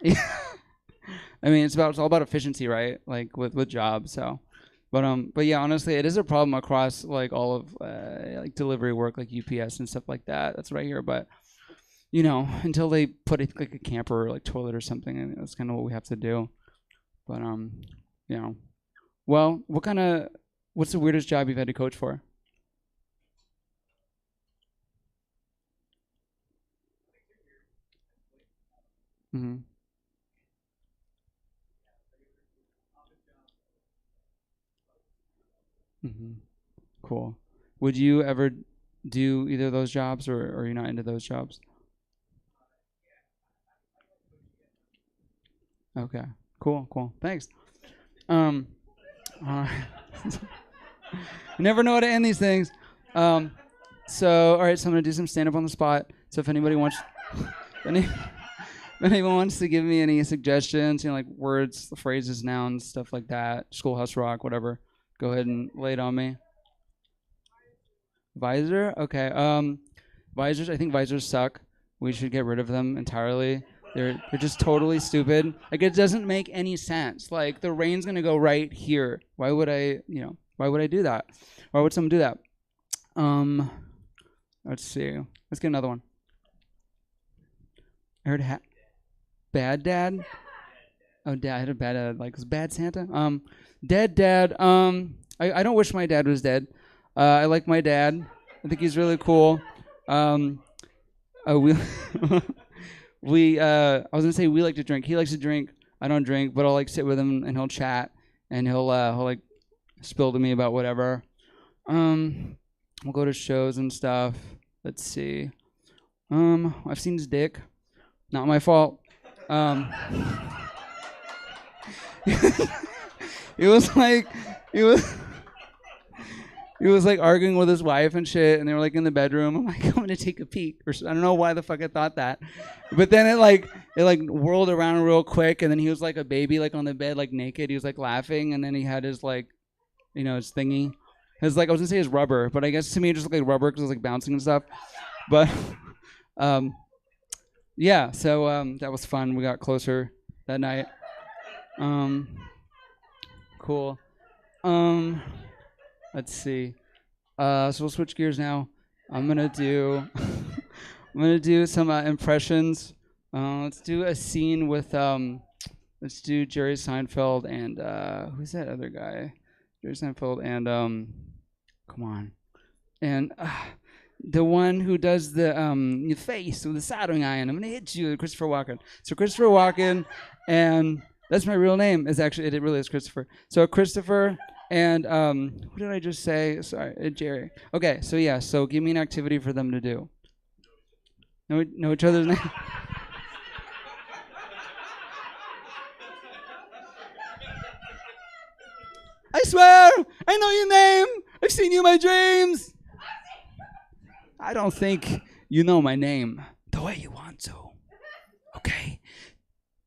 Yeah. I mean, it's all about efficiency, right? Like with jobs. So, but yeah, honestly, it is a problem across like all of like delivery work, like UPS and stuff like that. That's what I hear. But until they put like a camper or like toilet or something, and that's kind of what we have to do. But well, what's the weirdest job you've had to coach for? Mm-hmm. Mm-hmm. Cool. Would you ever do either of those jobs, or are you not into those jobs? Okay. Cool. Thanks. You never know how to end these things. All right, so I'm gonna do some stand-up on the spot. So if anybody wants, if anyone wants to give me any suggestions, like words, phrases, nouns, stuff like that, Schoolhouse Rock, whatever, go ahead and lay it on me. Visor? Okay. Visors, I think visors suck. We should get rid of them entirely. They're just totally stupid. Like, it doesn't make any sense. Like, the rain's gonna go right here. Why would I do that? Why would someone do that? Let's see. Let's get another one. I heard bad dad. Oh, dad. I had a bad dad. Like, was bad Santa? Dead dad. I don't wish my dad was dead. I like my dad. I think he's really cool. I was gonna say we like to drink. He likes to drink. I don't drink, but I'll like sit with him and he'll chat and he'll like spill to me about whatever. We'll go to shows and stuff. Let's see. I've seen his dick. Not my fault. It was he was like arguing with his wife and shit, and they were like in the bedroom. I'm like, I'm gonna take a peek. Or I don't know why the fuck I thought that, but then it like whirled around real quick, and then he was like a baby like on the bed like naked. He was like laughing, and then he had his like, you know, his thingy. His like I was gonna say his rubber, but I guess to me it just looked like rubber because it was like bouncing and stuff. But yeah, so that was fun. We got closer that night. Cool. Let's see. So we'll switch gears now. I'm gonna do some impressions. Let's do a scene with let's do Jerry Seinfeld and who's that other guy? Jerry Seinfeld and come on, and the one who does the your face with the soldering iron. I'm gonna hit you, Christopher Walken. So Christopher Walken, and that's my real name. Is actually it really is Christopher. So Christopher and what did I just say? Sorry, Jerry. Okay, so yeah. So give me an activity for them to do. Know each other's name. I swear, I know your name. I've seen you in my dreams. I don't think you know my name the way you want to. Okay?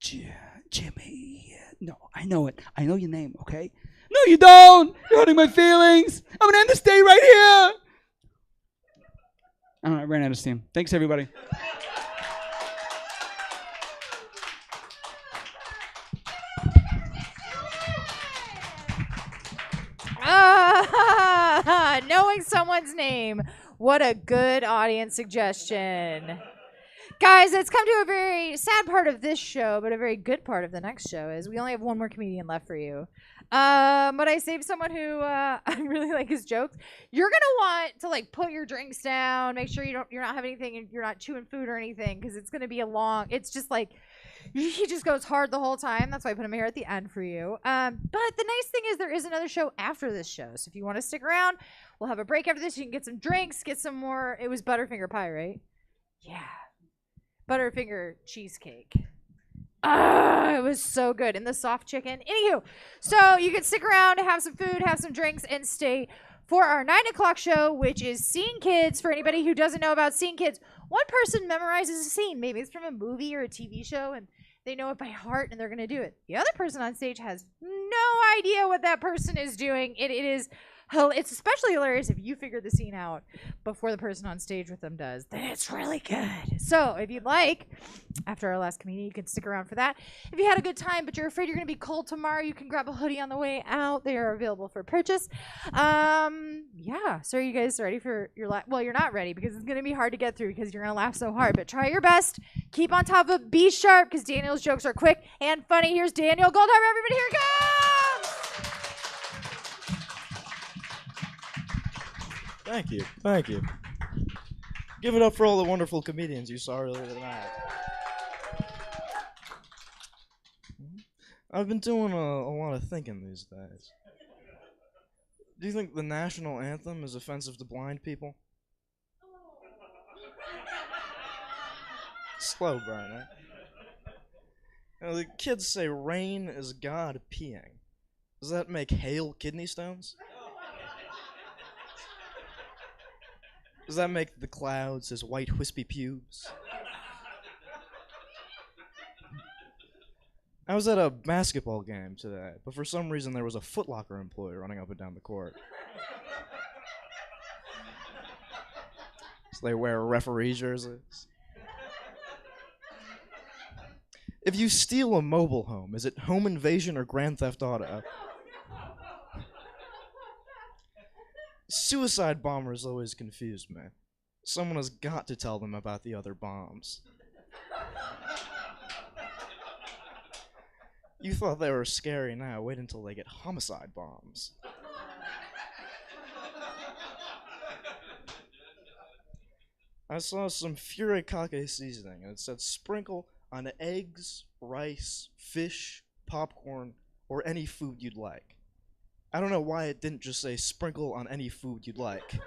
Jimmy. No, I know it. I know your name, okay? No, you don't. You're hurting my feelings. I'm going to end this day right here. I don't know, I ran out of steam. Thanks, everybody. Knowing someone's name. What a good audience suggestion. Guys, it's come to a very sad part of this show, but a very good part of the next show is we only have one more comedian left for you. But I saved someone who I really like his jokes. You're gonna want to like put your drinks down, make sure you're not having anything and you're not chewing food or anything, because it's gonna be a long. It's just like he just goes hard the whole time. That's why I put him here at the end for you. But the nice thing is there is another show after this show, so if you want to stick around, we'll have a break after this. You can get some drinks, get some more. It was Butterfinger pie, right? Yeah, Butterfinger cheesecake. It was so good. And the soft chicken. Anywho, so you can stick around, have some food, have some drinks, and stay for our 9 o'clock show, which is Scene Kids. For anybody who doesn't know about Scene Kids, one person memorizes a scene. Maybe it's from a movie or a TV show, and they know it by heart, and they're going to do it. The other person on stage has no idea what that person is doing. It's especially hilarious if you figure the scene out before the person on stage with them does. Then it's really good. So if you'd like, after our last comedian, you can stick around for that. If you had a good time, but you're afraid you're going to be cold tomorrow, you can grab a hoodie on the way out. They are available for purchase. Yeah. So are you guys ready for your well, you're not ready because it's going to be hard to get through because you're going to laugh so hard. But try your best. Keep on top of it. Be sharp because Daniel's jokes are quick and funny. Here's Daniel Goldheimer. Everybody, here it comes. Thank you. Give it up for all the wonderful comedians you saw earlier tonight. I've been doing a lot of thinking these days. Do you think the national anthem is offensive to blind people? Slow burn, right? You know, the kids say rain is God peeing. Does that make hail kidney stones? Does that make the clouds his white wispy pubes? I was at a basketball game today, but for some reason there was a Foot Locker employee running up and down the court. So they wear referee jerseys. If you steal a mobile home, is it home invasion or Grand Theft Auto? Suicide bombers always confused me. Someone has got to tell them about the other bombs. You thought they were scary, now wait until they get homicide bombs. I saw some furikake seasoning and it said sprinkle on eggs, rice, fish, popcorn, or any food you'd like. I don't know why it didn't just say sprinkle on any food you'd like.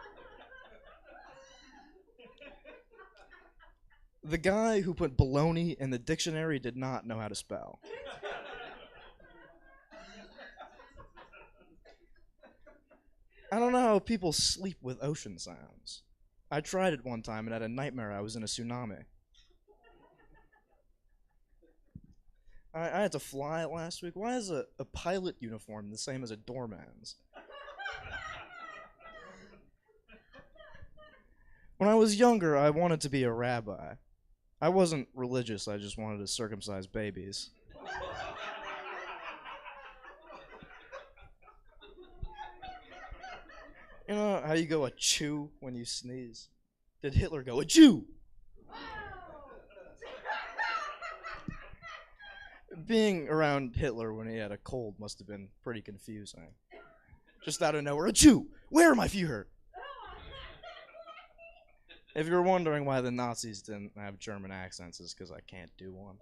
The guy who put bologna in the dictionary did not know how to spell. I don't know how people sleep with ocean sounds. I tried it one time and had a nightmare I was in a tsunami. I had to fly last week. Why is a pilot uniform the same as a doorman's? When I was younger, I wanted to be a rabbi. I wasn't religious, I just wanted to circumcise babies. You know how you go achoo when you sneeze? Did Hitler go achoo? Being around Hitler when he had a cold must have been pretty confusing. Just out of nowhere, achoo! Where are my Führer? If you're wondering why the Nazis didn't have German accents, it's because I can't do one.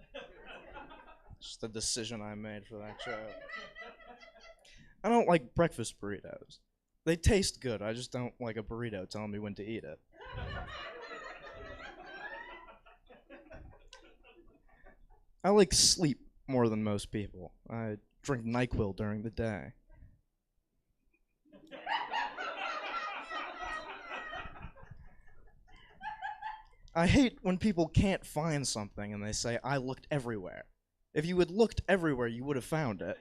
Just a decision I made for that show. I don't like breakfast burritos. They taste good, I just don't like a burrito telling me when to eat it. I like sleep more than most people. I drink NyQuil during the day. I hate when people can't find something and they say, I looked everywhere. If you had looked everywhere, you would have found it.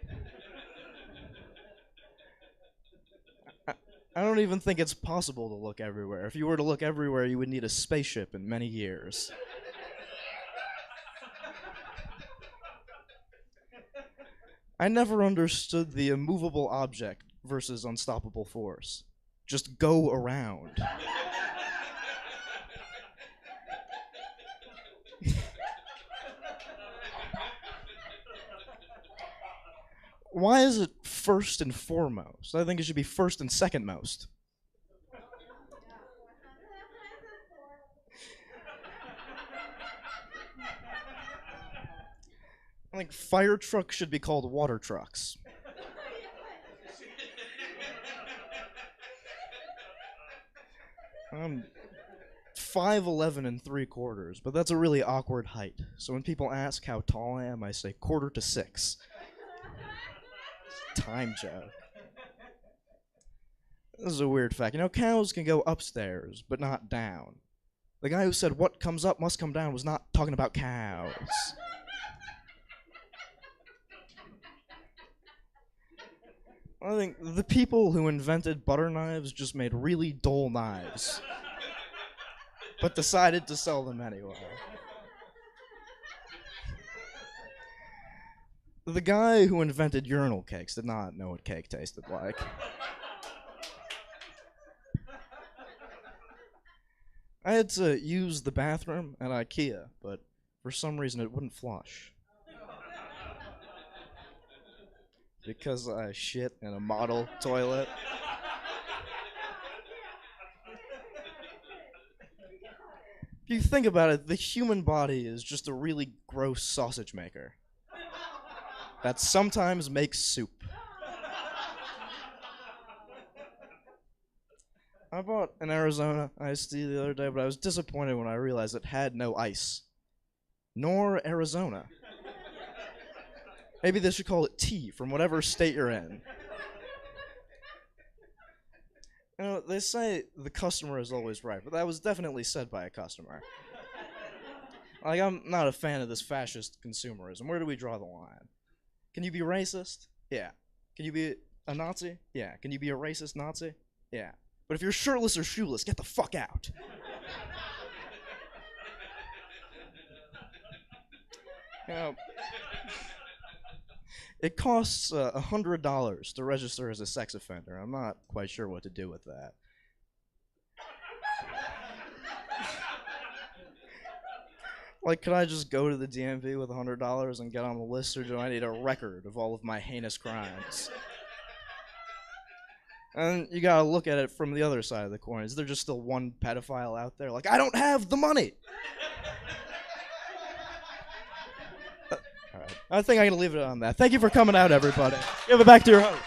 I don't even think it's possible to look everywhere. If you were to look everywhere, you would need a spaceship in many years. I never understood the immovable object versus unstoppable force. Just go around. Why is it first and foremost? I think it should be first and second most. I think fire trucks should be called water trucks. I'm 5'11" and 3/4, but that's a really awkward height. So when people ask how tall I am, I say 1/4 to 6. Time joke. This is a weird fact. You know, cows can go upstairs, but not down. The guy who said what comes up must come down was not talking about cows. I think the people who invented butter knives just made really dull knives, but decided to sell them anyway. The guy who invented urinal cakes did not know what cake tasted like. I had to use the bathroom at IKEA, but for some reason it wouldn't flush. Because I shit in a model toilet. If you think about it, the human body is just a really gross sausage maker that sometimes makes soup. I bought an Arizona iced tea the other day, but I was disappointed when I realized it had no ice. Nor Arizona. Maybe they should call it tea from whatever state you're in. You know, they say the customer is always right, but that was definitely said by a customer. Like, I'm not a fan of this fascist consumerism. Where do we draw the line? Can you be racist? Yeah. Can you be a Nazi? Yeah. Can you be a racist Nazi? Yeah. But if you're shirtless or shoeless, get the fuck out. You know, it costs $100 to register as a sex offender. I'm not quite sure what to do with that. Like, could I just go to the DMV with $100 and get on the list, or do I need a record of all of my heinous crimes? And you gotta look at it from the other side of the coin. Is there just still one pedophile out there? Like, I don't have the money! All right. I think I'm gonna leave it on that. Thank you for coming out, everybody. Give it back to your host.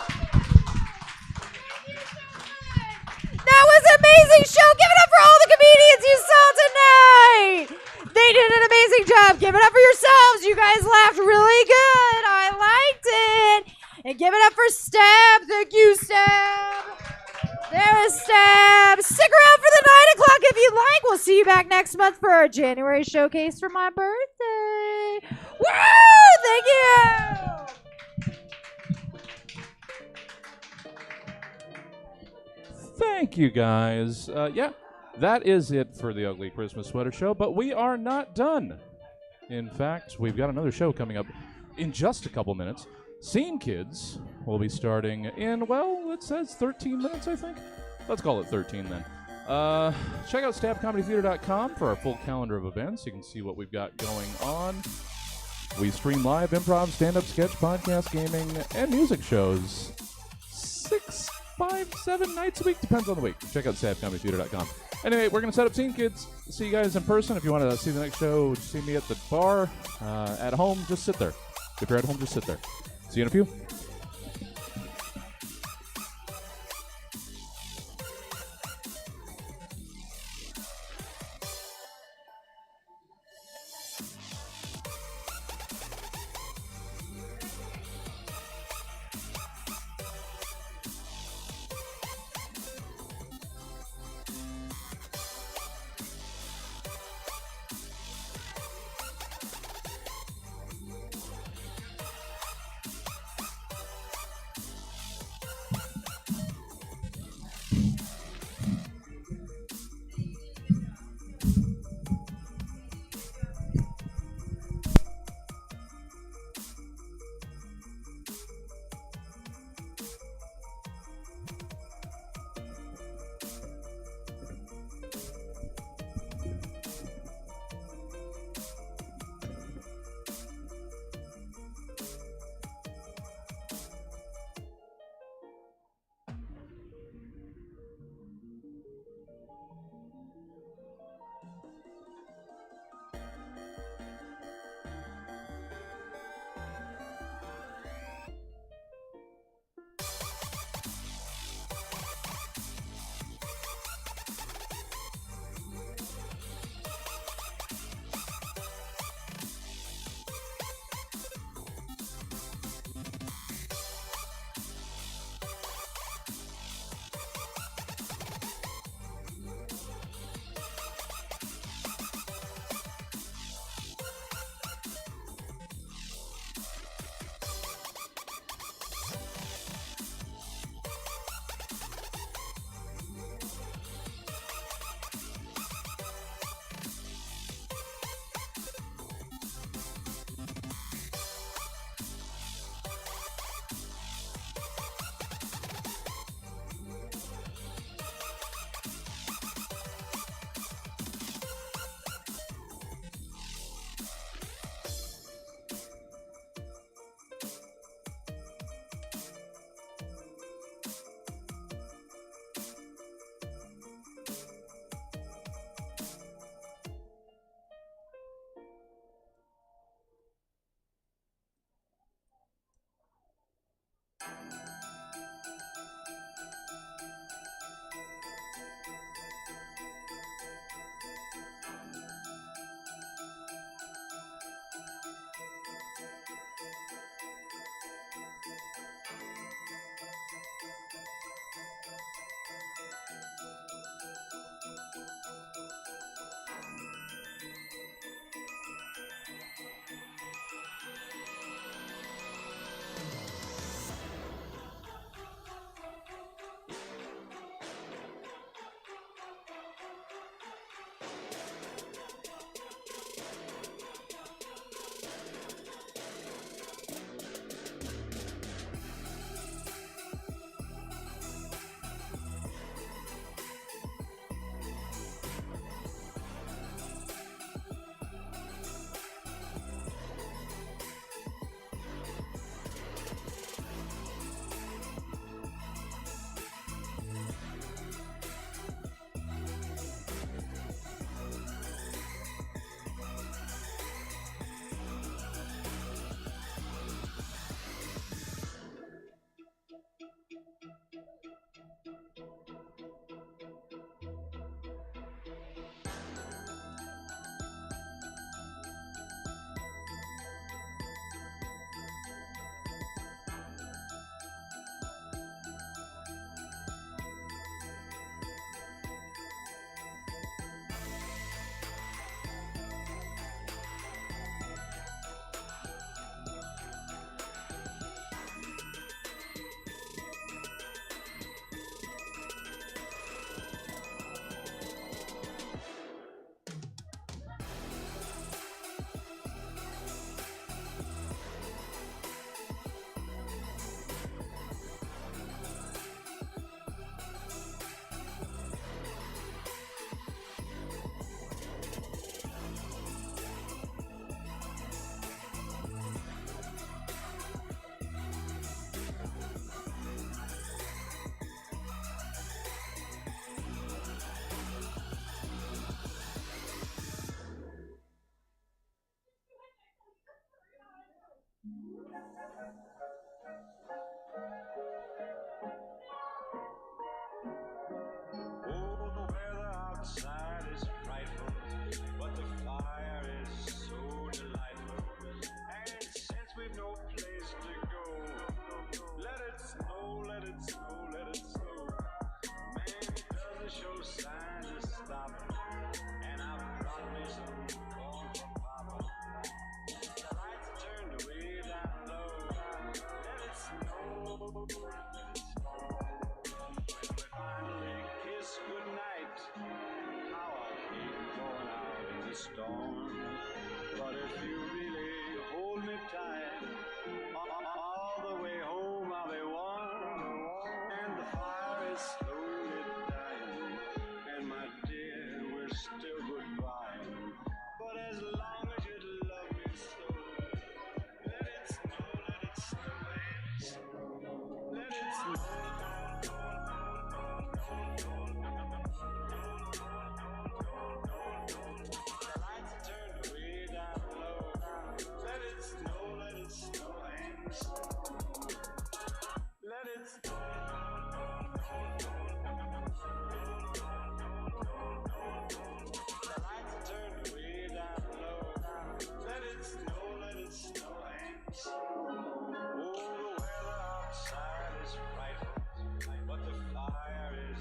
That was an amazing show. Give it up for all the comedians you saw tonight. They did an amazing job. Give it up for yourselves. You guys laughed really good. I liked it. And give it up for Stab. Thank you, Stab. There is Stab. Stick around for the 9 o'clock if you like. We'll see you back next month for our January showcase for my birthday. Woo! Thank you. Thank you, guys. Yeah, that is it for the Ugly Christmas Sweater Show, but we are not done. In fact, we've got another show coming up in just a couple minutes. Scene Kids will be starting in, well, it says 13 minutes, I think. Let's call it 13 then. Check out stabcomedytheater.com for our full calendar of events. You can see what we've got going on. We stream live, improv, stand-up, sketch, podcast, gaming, and music shows 6, 5, 7 nights a week. Depends on the week. Check out stabcomedytheater.com. Anyway, we're going to set up Scene Kids. See you guys in person. If you want to see the next show, see me at the bar. At home, just sit there. If you're at home, just sit there. See you in a few.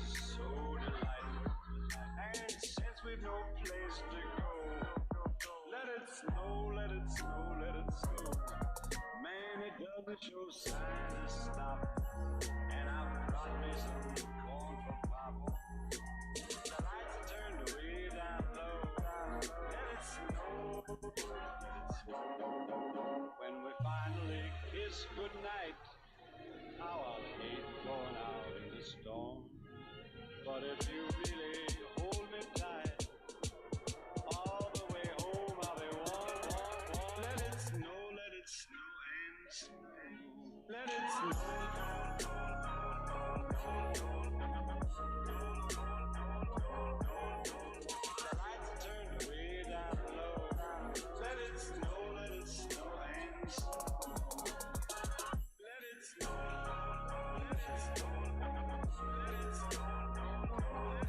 so delightful. And since we've no place to go, let it snow, let it snow, let it snow. Man, it doesn't show signs of stop. And I've got me some corn for pop. The lights are turned way down low. Let it snow, let it snow. When we finally kiss goodnight, how I'll hate going out in the storm. But if you really hold me tight, all the way home I'll be warm, warm, warm. Let it snow and snow. Let it snow. The lights are turned way down low. Let it snow and snow. Let it snow. Let it snow. Let it snow.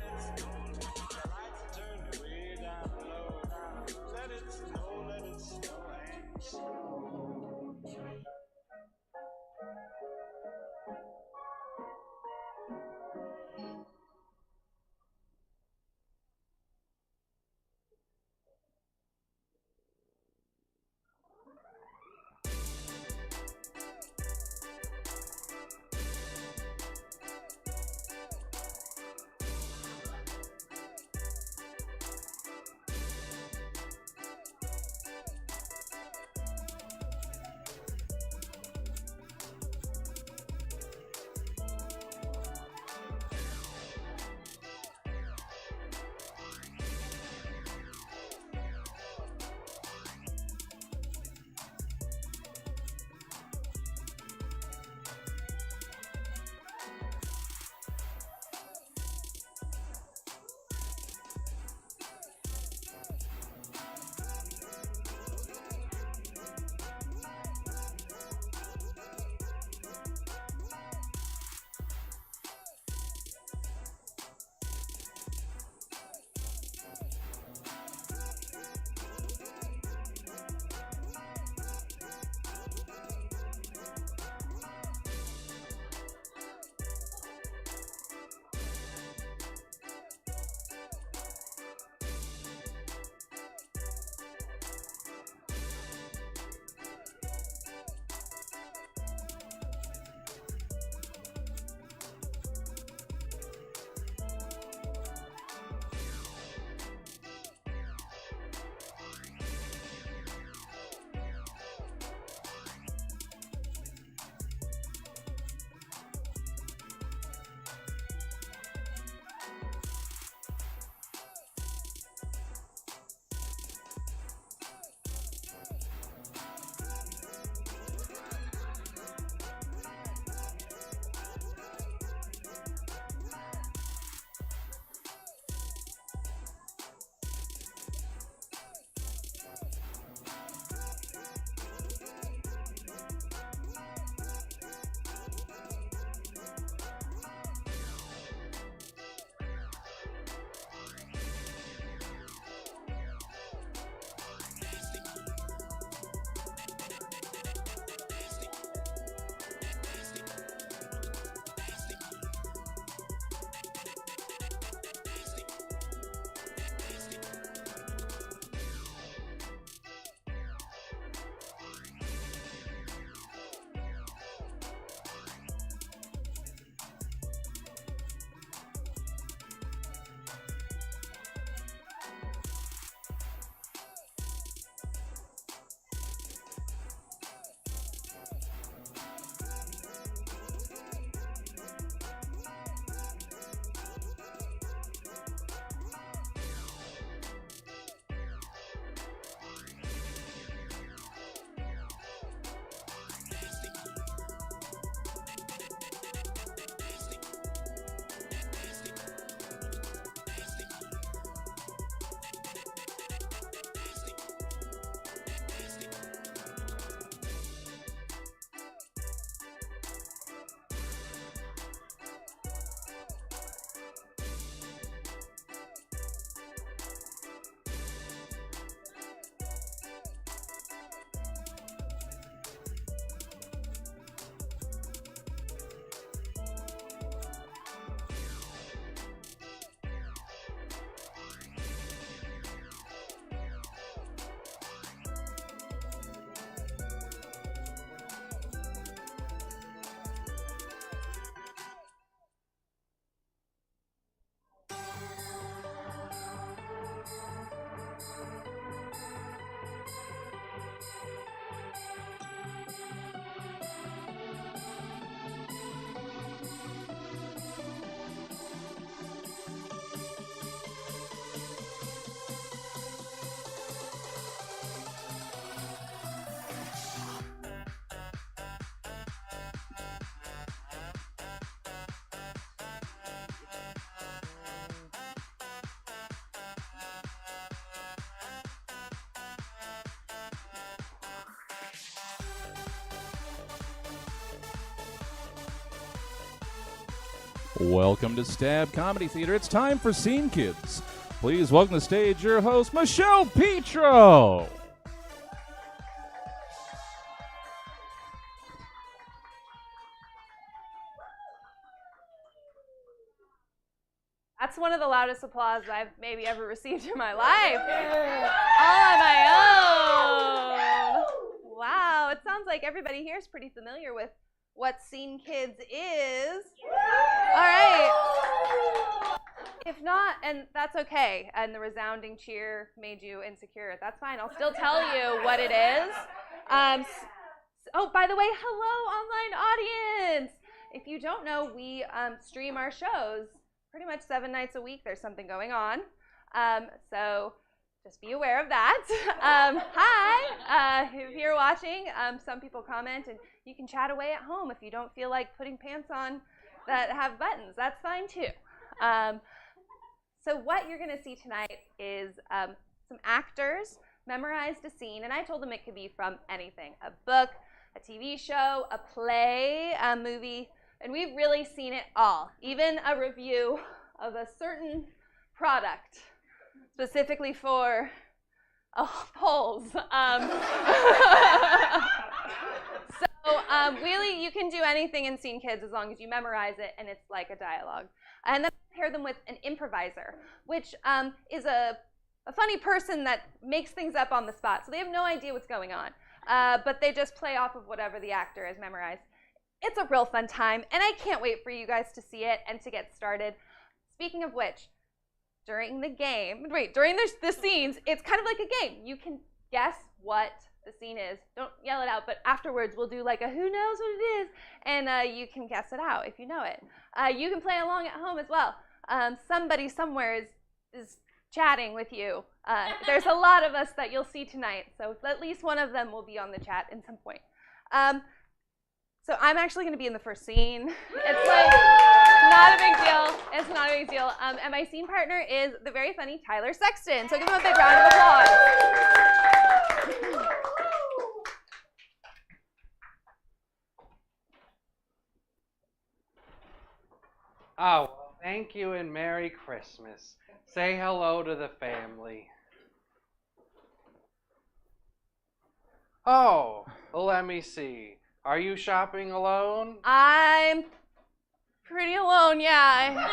Welcome to Stab Comedy Theater. It's time for Scene Kids. Please welcome to the stage your host, Michelle Petro. That's one of the loudest applause I've maybe ever received in my life. All on my own. Wow, it sounds like everybody here is pretty familiar with what Scene Kids is. All right. If not, and that's okay, and the resounding cheer made you insecure, that's fine. I'll still tell you what it is. Oh, by the way, hello, online audience. If you don't know, we stream our shows pretty much 7 nights a week. There's something going on. So just be aware of that. Hi, if you're watching, some people comment, and you can chat away at home if you don't feel like putting pants on that have buttons. That's fine too. So what you're going to see tonight is some actors memorized a scene, and I told them it could be from anything, a book, a TV show, a play, a movie, and we've really seen it all, even a review of a certain product, specifically for polls. So really, you can do anything in Scene Kids as long as you memorize it and it's like a dialogue. And then pair them with an improviser, which is a funny person that makes things up on the spot. So they have no idea what's going on, but they just play off of whatever the actor has memorized. It's a real fun time, and I can't wait for you guys to see it and to get started. Speaking of which, during the scenes, it's kind of like a game. You can guess what the scene is. Don't yell it out, but afterwards we'll do like a who knows what it is, and you can guess it out if you know it. You can play along at home as well. Somebody somewhere is chatting with you. There's a lot of us that you'll see tonight, so at least one of them will be on the chat at some point. So I'm actually going to be in the first scene. It's like not a big deal. It's not a big deal. And my scene partner is the very funny Tyler Sexton. So give him a big round of applause. Oh, well, thank you and Merry Christmas. Say hello to the family. Oh, let me see. Are you shopping alone? I'm pretty alone, yeah.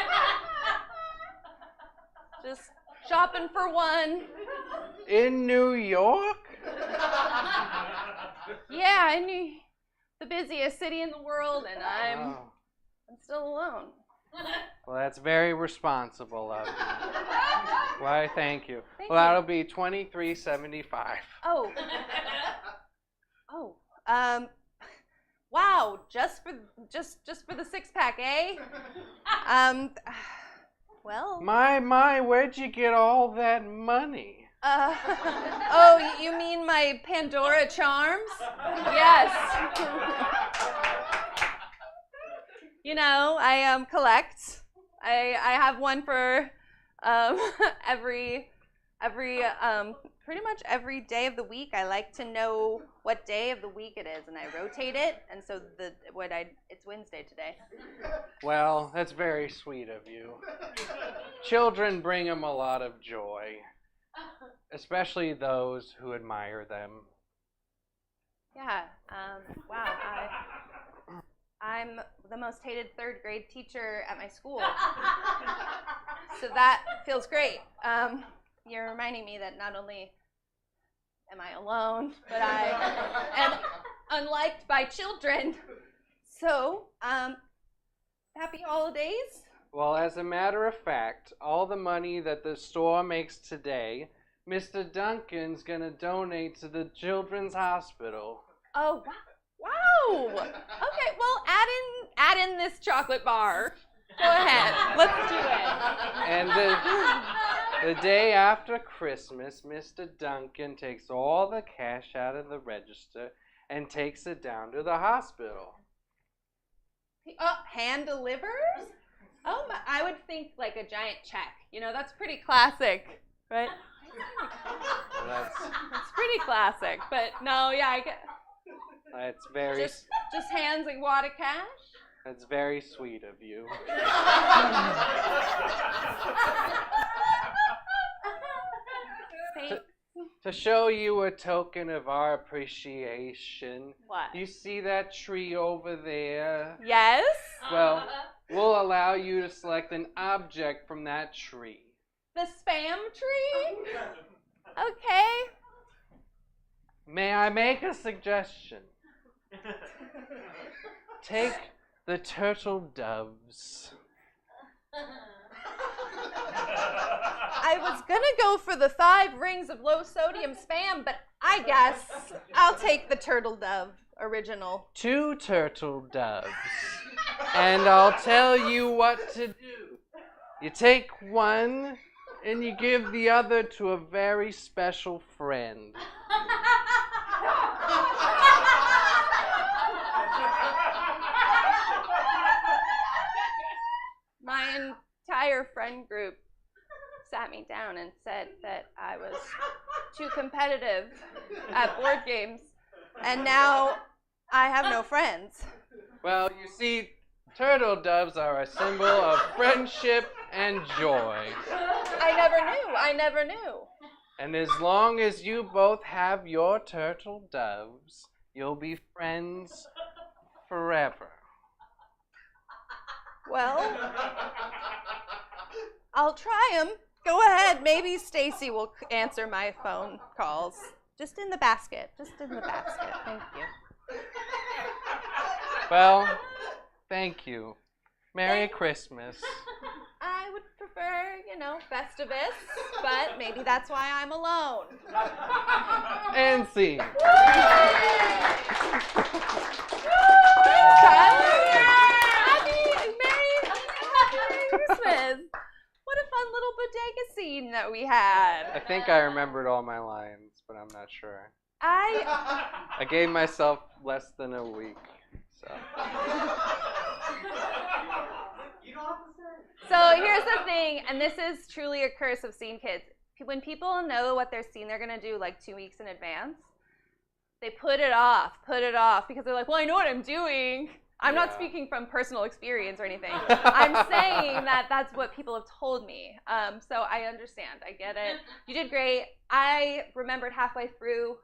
Just shopping for one. In New York? Yeah, the busiest city in the world, and I'm still alone. Well, that's very responsible of you. Why, thank you. Well, that'll be $23.75. Oh. Wow, just for the six-pack, eh? Well. My, where'd you get all that money? Oh, you mean my Pandora charms? Yes. You know, I collect. I have one for pretty much every day of the week. I like to know what day of the week it is, and I rotate it. And so it's Wednesday today. Well, that's very sweet of you. Children bring them a lot of joy, especially those who admire them. Yeah. Wow. I'm the most hated third grade teacher at my school. So that feels great. You're reminding me that not only am I alone, but I am unliked by children. So, happy holidays. Well, as a matter of fact, all the money that the store makes today, Mr. Duncan's gonna donate to the Children's Hospital. Oh, wow. Okay, well, add in this chocolate bar. Go ahead. Let's do it. And the day after Christmas, Mr. Duncan takes all the cash out of the register and takes it down to the hospital. Hand delivers? Oh, I would think like a giant check. You know, that's pretty classic, right? Well, that's pretty classic. But no, yeah, I get. That's very. Just hands a wad of cash. That's very sweet of you. To show you a token of our appreciation, What? you see that tree over there? Yes? Well, we'll allow you to select an object from that tree. The spam tree? Okay. May I make a suggestion? Take the turtle doves. I was gonna go for the 5 rings of low sodium spam, but I guess I'll take the turtle dove original. 2 turtle doves. And I'll tell you what to do. You take one and you give the other to a very special friend. My entire friend group sat me down and said that I was too competitive at board games, and now I have no friends. Well, you see, turtle doves are a symbol of friendship and joy. I never knew. And as long as you both have your turtle doves, you'll be friends forever. Well, I'll try them. Go ahead. Maybe Stacy will answer my phone calls. Just in the basket. Just in the basket. Thank you. Well, thank you. Merry Christmas. I would prefer, Festivus, but maybe that's why I'm alone. And scene. Merry Christmas. What a fun little bodega scene that we had. I think I remembered all my lines, but I'm not sure. I gave myself less than a week, so. So here's the thing, and this is truly a curse of scene kids. When people know what their scene they're gonna do like 2 weeks in advance, they put it off because they're like, well, I know what I'm doing. I'm not speaking from personal experience or anything. I'm saying that that's what people have told me. So I understand. I get it. You did great. I remembered halfway through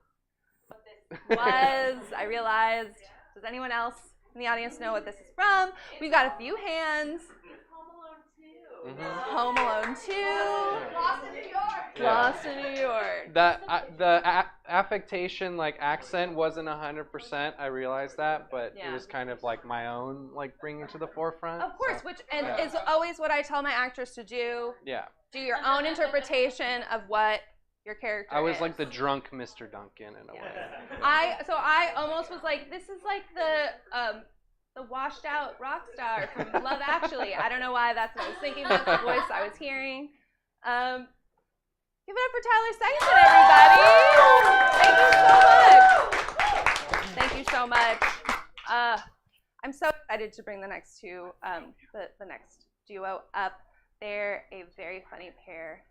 what this was. I realized. Does anyone else in the audience know what this is from? We've got a few hands. Home Alone 2. Lost in New York. Lost in New York. The affectation, like accent, wasn't 100%. I realized that, but it was kind of like my own, like bringing to the forefront. Of course, which is always what I tell my actors to do. Yeah. Do your own interpretation of what your character I was is. like the drunk Mr. Duncan in a way. I almost was like, this is like the washed out rock star from Love Actually. I don't know why that's what I was thinking. That's the voice I was hearing. Give it up for Tyler Sexton, everybody. Thank you so much. I'm so excited to bring the next two, the next duo up. They're a very funny pair.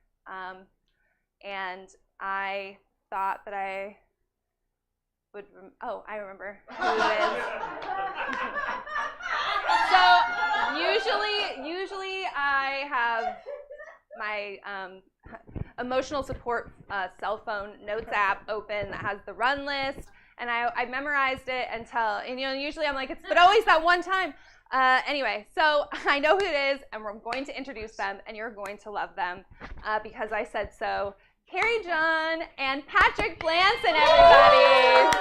And I thought that I would, I remember who it is. So usually I have my emotional support cell phone notes app open that has the run list, and I memorized it until, usually I'm like, but always that one time. Anyway, so I know who it is, and we're going to introduce them, and you're going to love them because I said so. Carrie John and Patrick Blanson, everybody.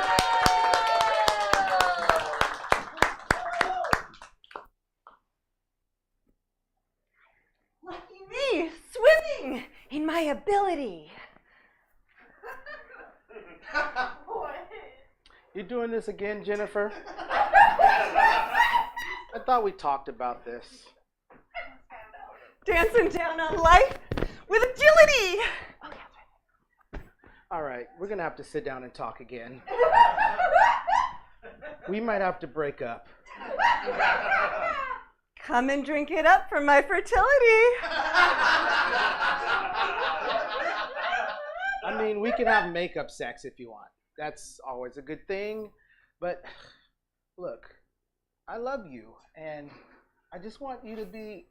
Lucky me, swimming in my ability. You doing this again, Jennifer? I thought we talked about this. Dancing down on life with agility. All right, we're gonna have to sit down and talk again. We might have to break up. Come and drink it up for my fertility. I mean, we can have makeup sex if you want. That's always a good thing. But look, I love you, and I just want you to be.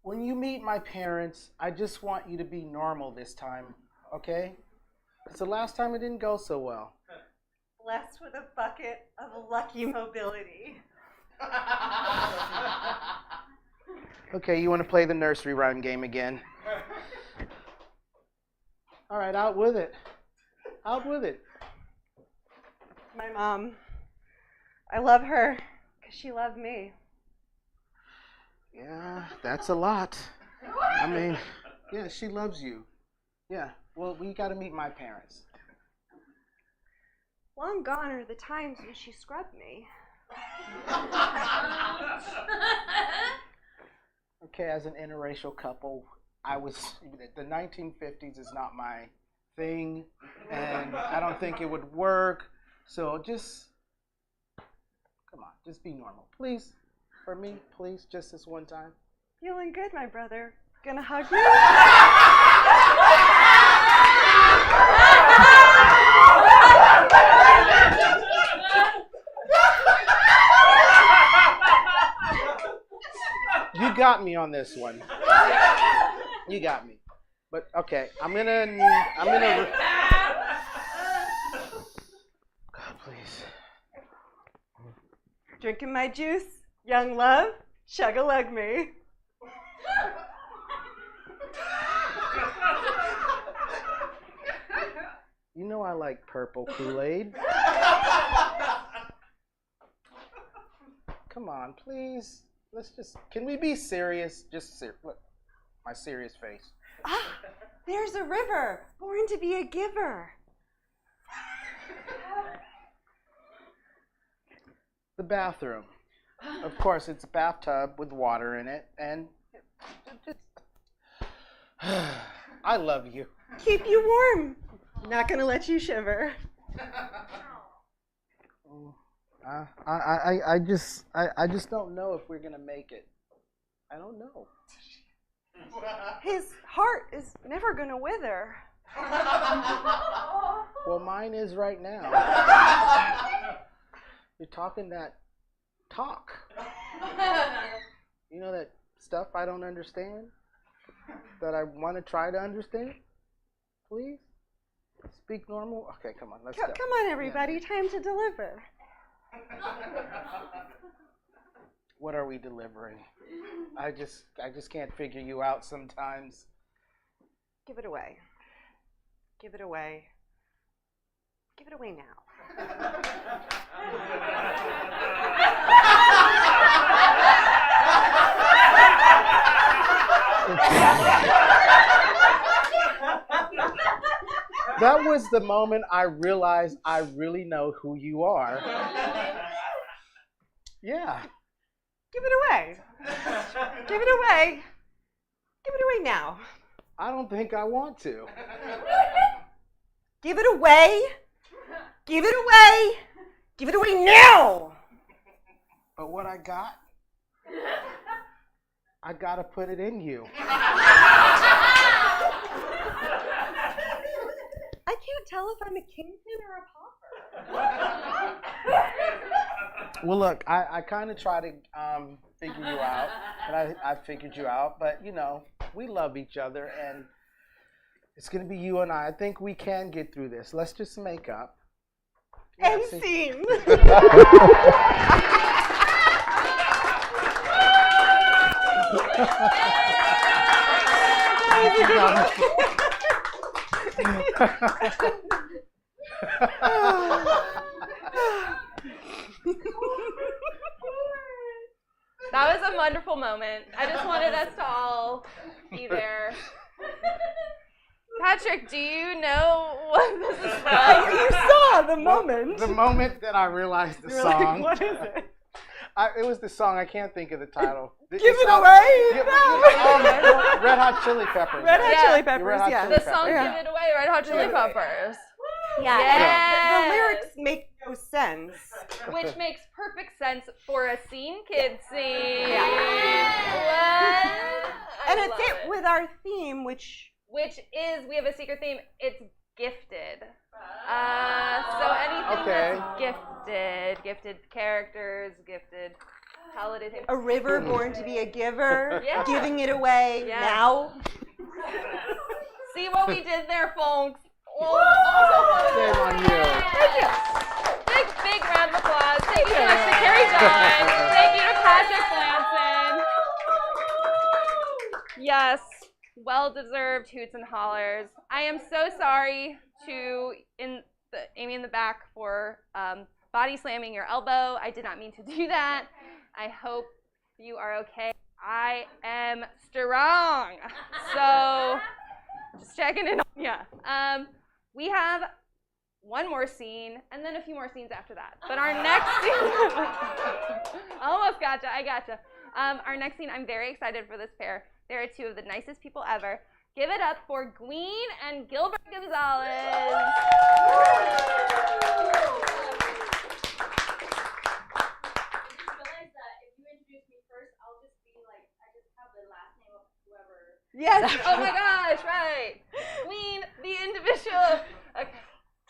When you meet my parents, I just want you to be normal this time, okay? Because the last time it didn't go so well. Blessed with a bucket of lucky mobility. Okay, you want to play the nursery rhyme game again? All right, out with it. Out with it. My mom. I love her because she loved me. Yeah, that's a lot. I mean, yeah, she loves you. Yeah, well, we got to meet my parents. Long gone are the times when she scrubbed me. Okay, as an interracial couple, the 1950s is not my thing, and I don't think it would work. So come on, just be normal, please. For me, please, just this one time. Feeling good, my brother. Gonna hug me? You got me on this one. You got me. But okay, I'm gonna. God, please. Drinking my juice, young love, chug-a-lug me. You know I like purple Kool-Aid. Come on, please. Can we be serious? Look, my serious face. Ah, there's a river, born to be a giver. The bathroom. Of course, it's a bathtub with water in it, and I love you. Keep you warm. Not gonna let you shiver. I just don't know if we're gonna make it. I don't know. His heart is never gonna wither. Well, mine is right now. You're talking that talk. You know that stuff I don't understand? That I want to try to understand? Please? Speak normal? Okay, come on, let's go. Come on, everybody. Yeah. Time to deliver. What are we delivering? I just can't figure you out sometimes. Give it away. Give it away. Give it away now. That was the moment I realized I really know who you are. Yeah. Give it away. Give it away. Give it away now. I don't think I want to. Give it away. Give it away. Give it away now. But what I got, I gotta put it in you. I can't tell if I'm a kingpin or a pauper. Well, look, I kind of try to figure you out, and I figured you out, but you know, we love each other, and it's gonna be you and I. I think we can get through this. Let's just make up. End scene. That was a wonderful moment. I just wanted us to all be there. Patrick, do you know what this is from? You saw the moment. The moment that I realized the You're song. like, what is it? It was the song. I can't think of the title. Give it away. Red Hot Chili Peppers. Red Hot Chili Peppers, Red Hot yeah. Chili The song Peppers. Give It Away, Red Hot Chili Peppers. Yeah. The lyrics make no sense. Which makes perfect sense for a scene kid scene. Yeah. What? And I it love fit with our theme, which is, we have a secret theme. It's gifted. So anything Okay. that's gifted characters, gifted holiday things. A river born to be a giver, Yeah. giving it away Yeah. now. See what we did there, folks. Shame on you. Thank you. Big round of applause. Thank you so much to Carrie John. Thank you to Patrick Blanson. Yes, well-deserved hoots and hollers. I am so sorry to Amy in the back for body slamming your elbow. I did not mean to do that. I hope you are okay. I am strong. So just checking in on ya. We have one more scene and then a few more scenes after that. But our next scene, almost gotcha, I gotcha. Our next scene, I'm very excited for this pair. They are two of the nicest people ever. Give it up for Gween and Gilbert Gonzalez. Yes. Oh my gosh. Right. Queen, the individual. Okay.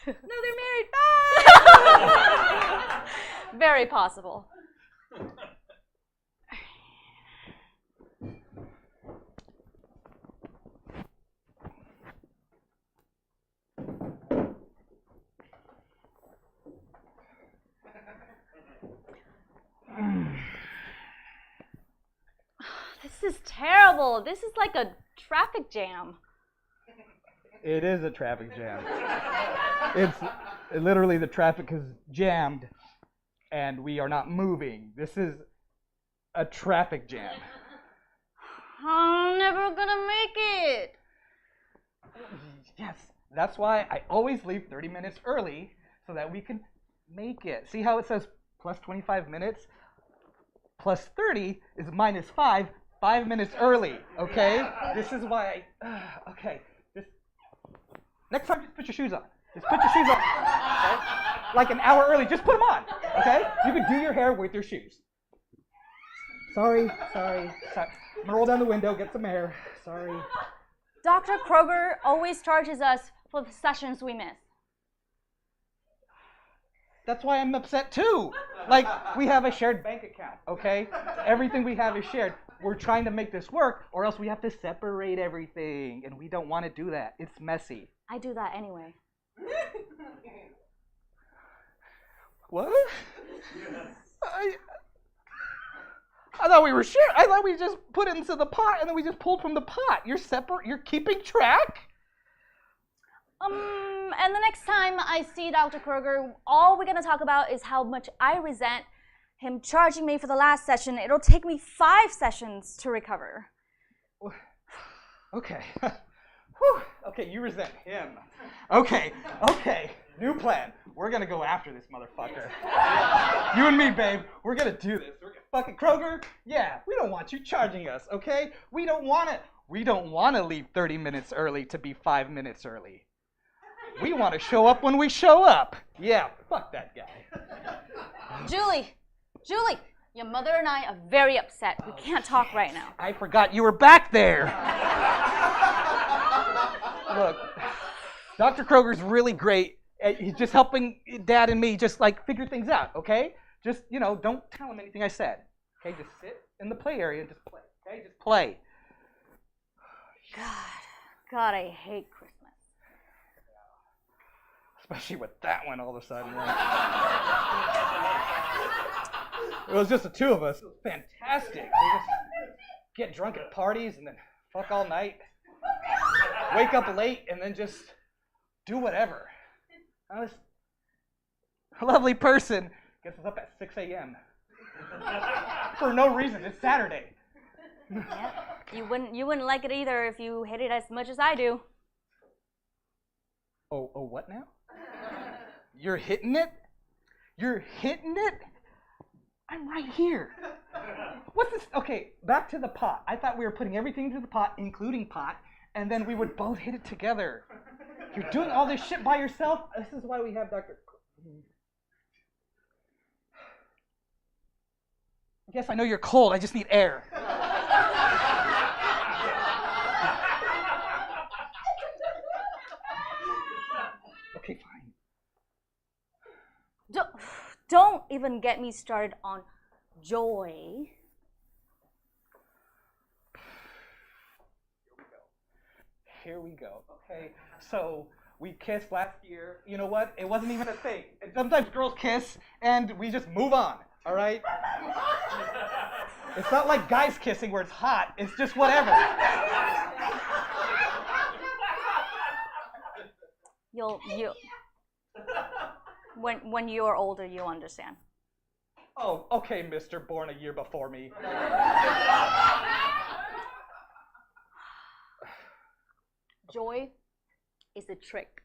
No, they're married. Bye. Very possible. This is terrible. This is like a traffic jam. It is a traffic jam. It's literally the traffic is jammed and we are not moving. This is a traffic jam. I'm never gonna make it. Yes, that's why I always leave 30 minutes early so that we can make it. See how it says plus 25 minutes? Plus 30 is minus 5 minutes early, okay? This is why okay. Next time, just put your shoes on. Just put your shoes on, okay? Like an hour early, just put them on, okay? You can do your hair with your shoes. Sorry. I'm gonna roll down the window, get some air. Sorry. Dr. Kroger always charges us for the sessions we miss. That's why I'm upset too. Like, we have a shared bank account, okay? Everything we have is shared. We're trying to make this work, or else we have to separate everything, and we don't want to do that. It's messy. I do that anyway. What? I thought we were sharing. I thought we just put it into the pot, and then we just pulled from the pot. You're separate. You're keeping track? And the next time I see Dr. Kroger, all we're gonna talk about is how much I resent him charging me for the last session. It'll take me 5 sessions to recover. Okay. Whew. Okay, you resent him. Okay. New plan. We're gonna go after this motherfucker. You and me, babe. We're gonna do this. We're gonna fucking Kroger. Yeah, we don't want you charging us, okay? We don't want to leave 30 minutes early to be 5 minutes early. We want to show up when we show up. Yeah, fuck that guy. Julie, your mother and I are very upset. We can't talk right now. I forgot you were back there. Look, Dr. Kroger's really great. He's just helping Dad and me just like figure things out, okay? Just, don't tell him anything I said. Okay, just sit in the play area and just play, okay? Just play. God, I hate Christmas. Especially with that one all of a sudden. It was just the two of us. It was fantastic. We just get drunk at parties and then fuck all night. Wake up late and then just do whatever. I was a lovely person. Gets us up at 6 a.m. For no reason. It's Saturday. Yeah, you wouldn't like it either if you hate it as much as I do. Oh, what now? You're hitting it? You're hitting it? I'm right here. What's this? Okay, back to the pot. I thought we were putting everything into the pot, including pot, and then we would both hit it together. You're doing all this shit by yourself? This is why we have Dr. Yes, I know you're cold. I just need air. Okay, fine. even get me started on joy. Here we go. Okay, so we kissed last year. You know what? It wasn't even a thing. And sometimes girls kiss and we just move on. All right? It's not like guys kissing where it's hot. It's just whatever. When you're older, you'll understand. Oh, okay, Mr. Born a year before me. Joy is a trick.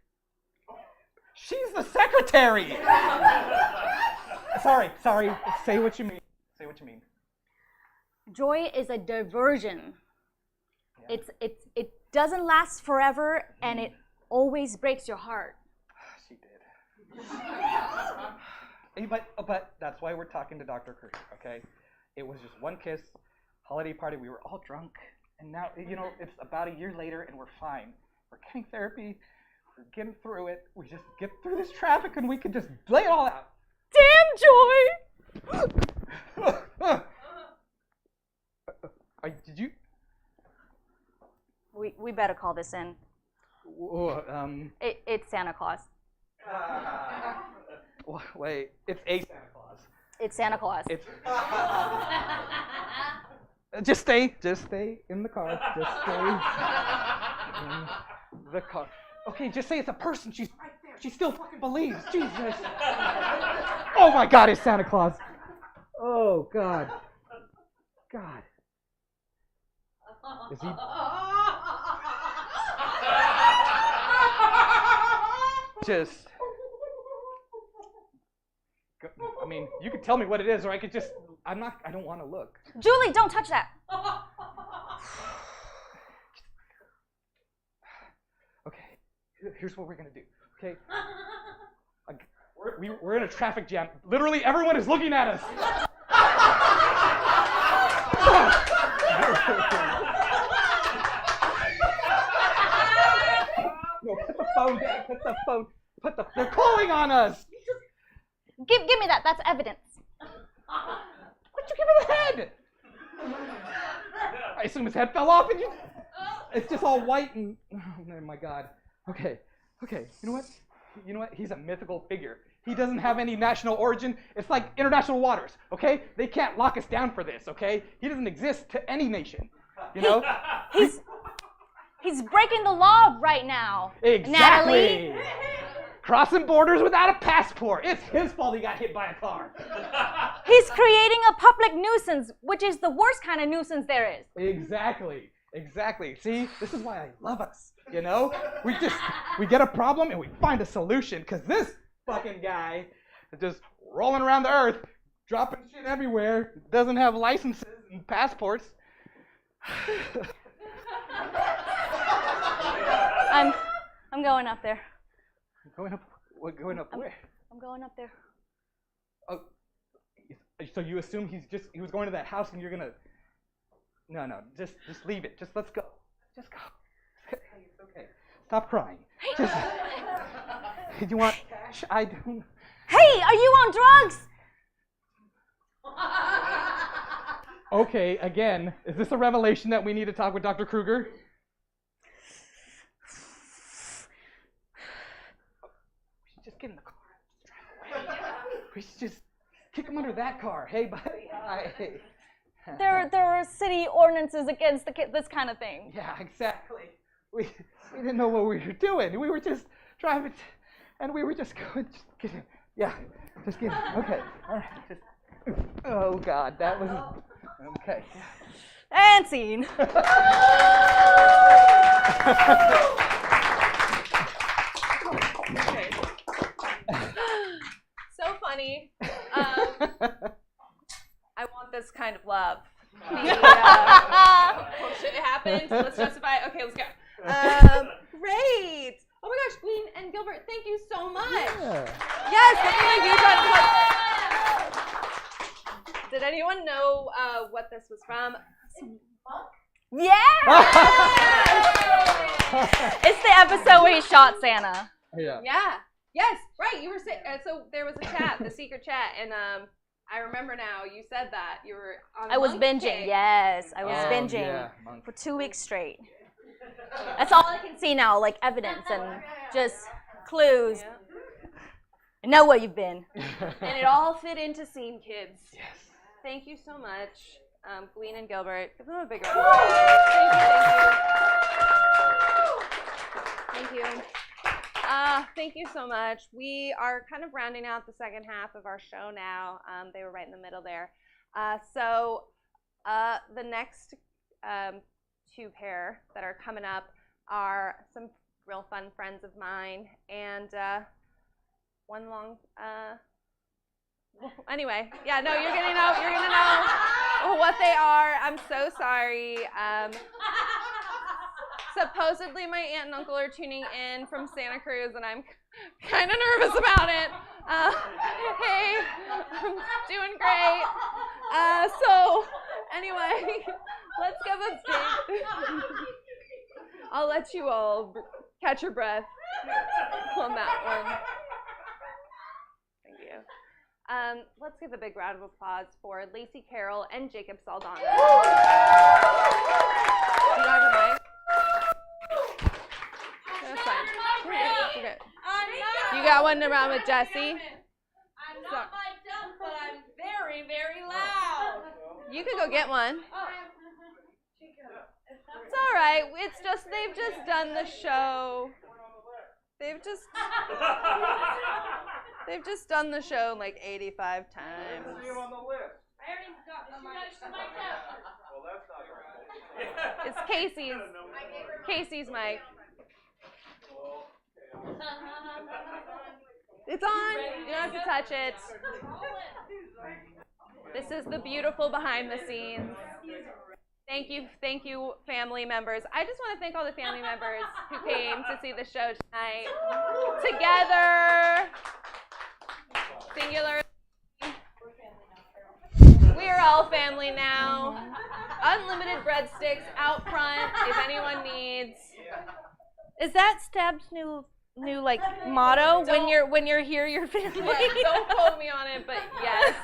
She's the secretary. Sorry. Say what you mean. Say what you mean. Joy is a diversion. It doesn't last forever, and it always breaks your heart. She did. But that's why we're talking to Dr. Kruger, okay? It was just one kiss, holiday party. We were all drunk, and now it's about a year later, and we're fine. We're getting therapy. We're getting through it. We just get through this traffic, and we can just lay it all out. Damn, Joy! Did you? We better call this in. It's Santa Claus. Wait, it's a Santa Claus. It's Santa Claus. It's. Just stay in the car. Just stay in the car. Okay, just say it's a person. She's right there. She still fucking believes. Jesus. Oh my God, it's Santa Claus. Oh God. God. Is he? Just. I mean, you could tell me what it is, or I could just. I don't want to look. Julie, don't touch that. Okay, here's what we're gonna do. Okay. We're in a traffic jam. Literally, everyone is looking at us. No, put the phone down. They're calling on us. Give me that. That's evidence. What'd you give me the head? I assume his head fell off and it's just all white and oh my God. Okay. You know what? He's a mythical figure. He doesn't have any national origin. It's like international waters, okay? They can't lock us down for this, okay? He doesn't exist to any nation, you know? He's breaking the law right now. Exactly. Natalie. Crossing borders without a passport. It's his fault he got hit by a car. He's creating a public nuisance, which is the worst kind of nuisance there is. Exactly. See, this is why I love us, you know? We get a problem and we find a solution, because this fucking guy is just rolling around the earth, dropping shit everywhere, doesn't have licenses and passports. I'm going up there. Going up where? I'm going up there. Oh, so you assume he was going to that house and you're gonna? No, just leave it. Just let's go. Just go. Hey, it's okay. Stop crying. Just, do you want cash? I don't. Hey, are you on drugs? Okay, again, is this a revelation that we need to talk with Dr. Kruger? Just get in the car. Drive away. We should just kick him under that car. Hey, buddy. Hi. There are city ordinances against this kind of thing. Yeah, exactly. We didn't know what we were doing. We were just driving, and we were just going. Just get in. Yeah, just get in. Okay. All right. Just. Oh God, that was okay. And scene. Okay. So funny. I want this kind of love. Oh shit, it happened. Let's justify it. Okay, let's go. Great. Oh my gosh, Gwen and Gilbert, thank you so much. Yeah. Yes, did anyone know what this was from? Yeah! It's the episode where he shot Santa. Yeah. Yeah. Yes, right. You were saying so. There was a chat, the secret chat, and I remember now. You said that you were on. I was Monk binging. Kick. Yes, I was binging for 2 weeks straight. That's all I can see now, like evidence and just clues. Yeah. I know where you've been. And it all fit into Scene Kids. Yes. Thank you so much, Gwen and Gilbert. Give them a big round of applause. Thank you. Thank you so much. We are kind of rounding out the second half of our show now. They were right in the middle there. So the next two pair that are coming up are some real fun friends of mine, and one long. Anyway, yeah, no, you're gonna know what they are. I'm so sorry. Supposedly my aunt and uncle are tuning in from Santa Cruz, and I'm kind of nervous about it. Hey, I'm doing great. So anyway, let's give a big. I'll let you all catch your breath on that one. Thank you. Let's give a big round of applause for Lacey Carroll and Jacob Saldana. Do you have a mic? That's fine. Okay. You got one around with Jesse? I'm not mic'd up, but I'm very, very loud. You can go get one. It's all right. It's just they've just done the show. They've just done the show like 85 times. I already got the mic. Well, that's not right. It's Casey's mic. It's on. You don't have to touch it. This is the beautiful behind the scenes. Thank you, family members. I just want to thank all the family members who came to see the show tonight. Together, singular. We are all family now. Unlimited breadsticks out front if anyone needs. Is that Stab's new like motto? When you're here, you're family. Yeah, don't quote me on it, but yes.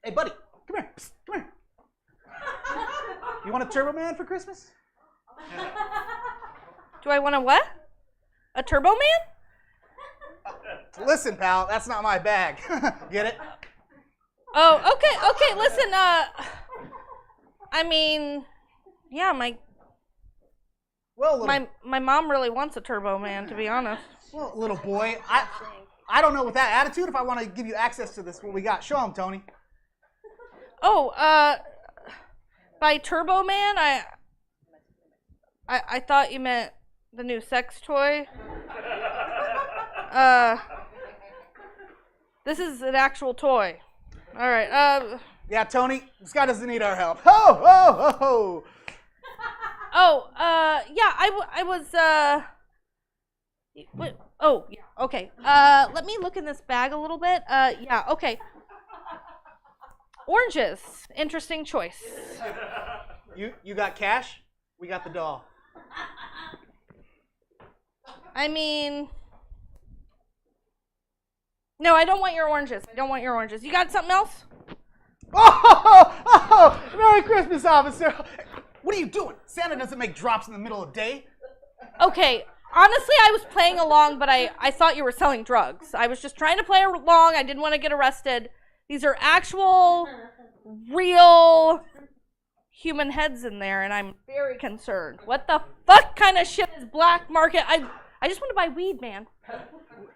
Hey, buddy, come here. Psst, come here. You want a Turbo Man for Christmas? Do I want a what? A Turbo Man? Listen, pal, that's not my bag. Get it? Oh, okay. Listen, I mean, yeah, my mom really wants a Turbo Man, to be honest. Well, little boy, I don't know with that attitude if I want to give you access to this. What we got? Show him, Tony. Oh, by Turbo Man, I thought you meant the new sex toy. This is an actual toy. All right. Yeah, Tony, this guy doesn't need our help. Ho, ho, ho, ho. Oh, yeah, I was, what? Oh, yeah, okay. Let me look in this bag a little bit. Yeah, okay. Oranges, interesting choice. You got cash? We got the doll. I mean, no, I don't want your oranges. You got something else? Oh, Merry Christmas, officer. What are you doing? Santa doesn't make drops in the middle of the day. Okay, honestly, I was playing along, but I thought you were selling drugs. I was just trying to play along. I didn't want to get arrested. These are actual, real human heads in there, and I'm very concerned. What the fuck kind of shit is black market? I just want to buy weed, man.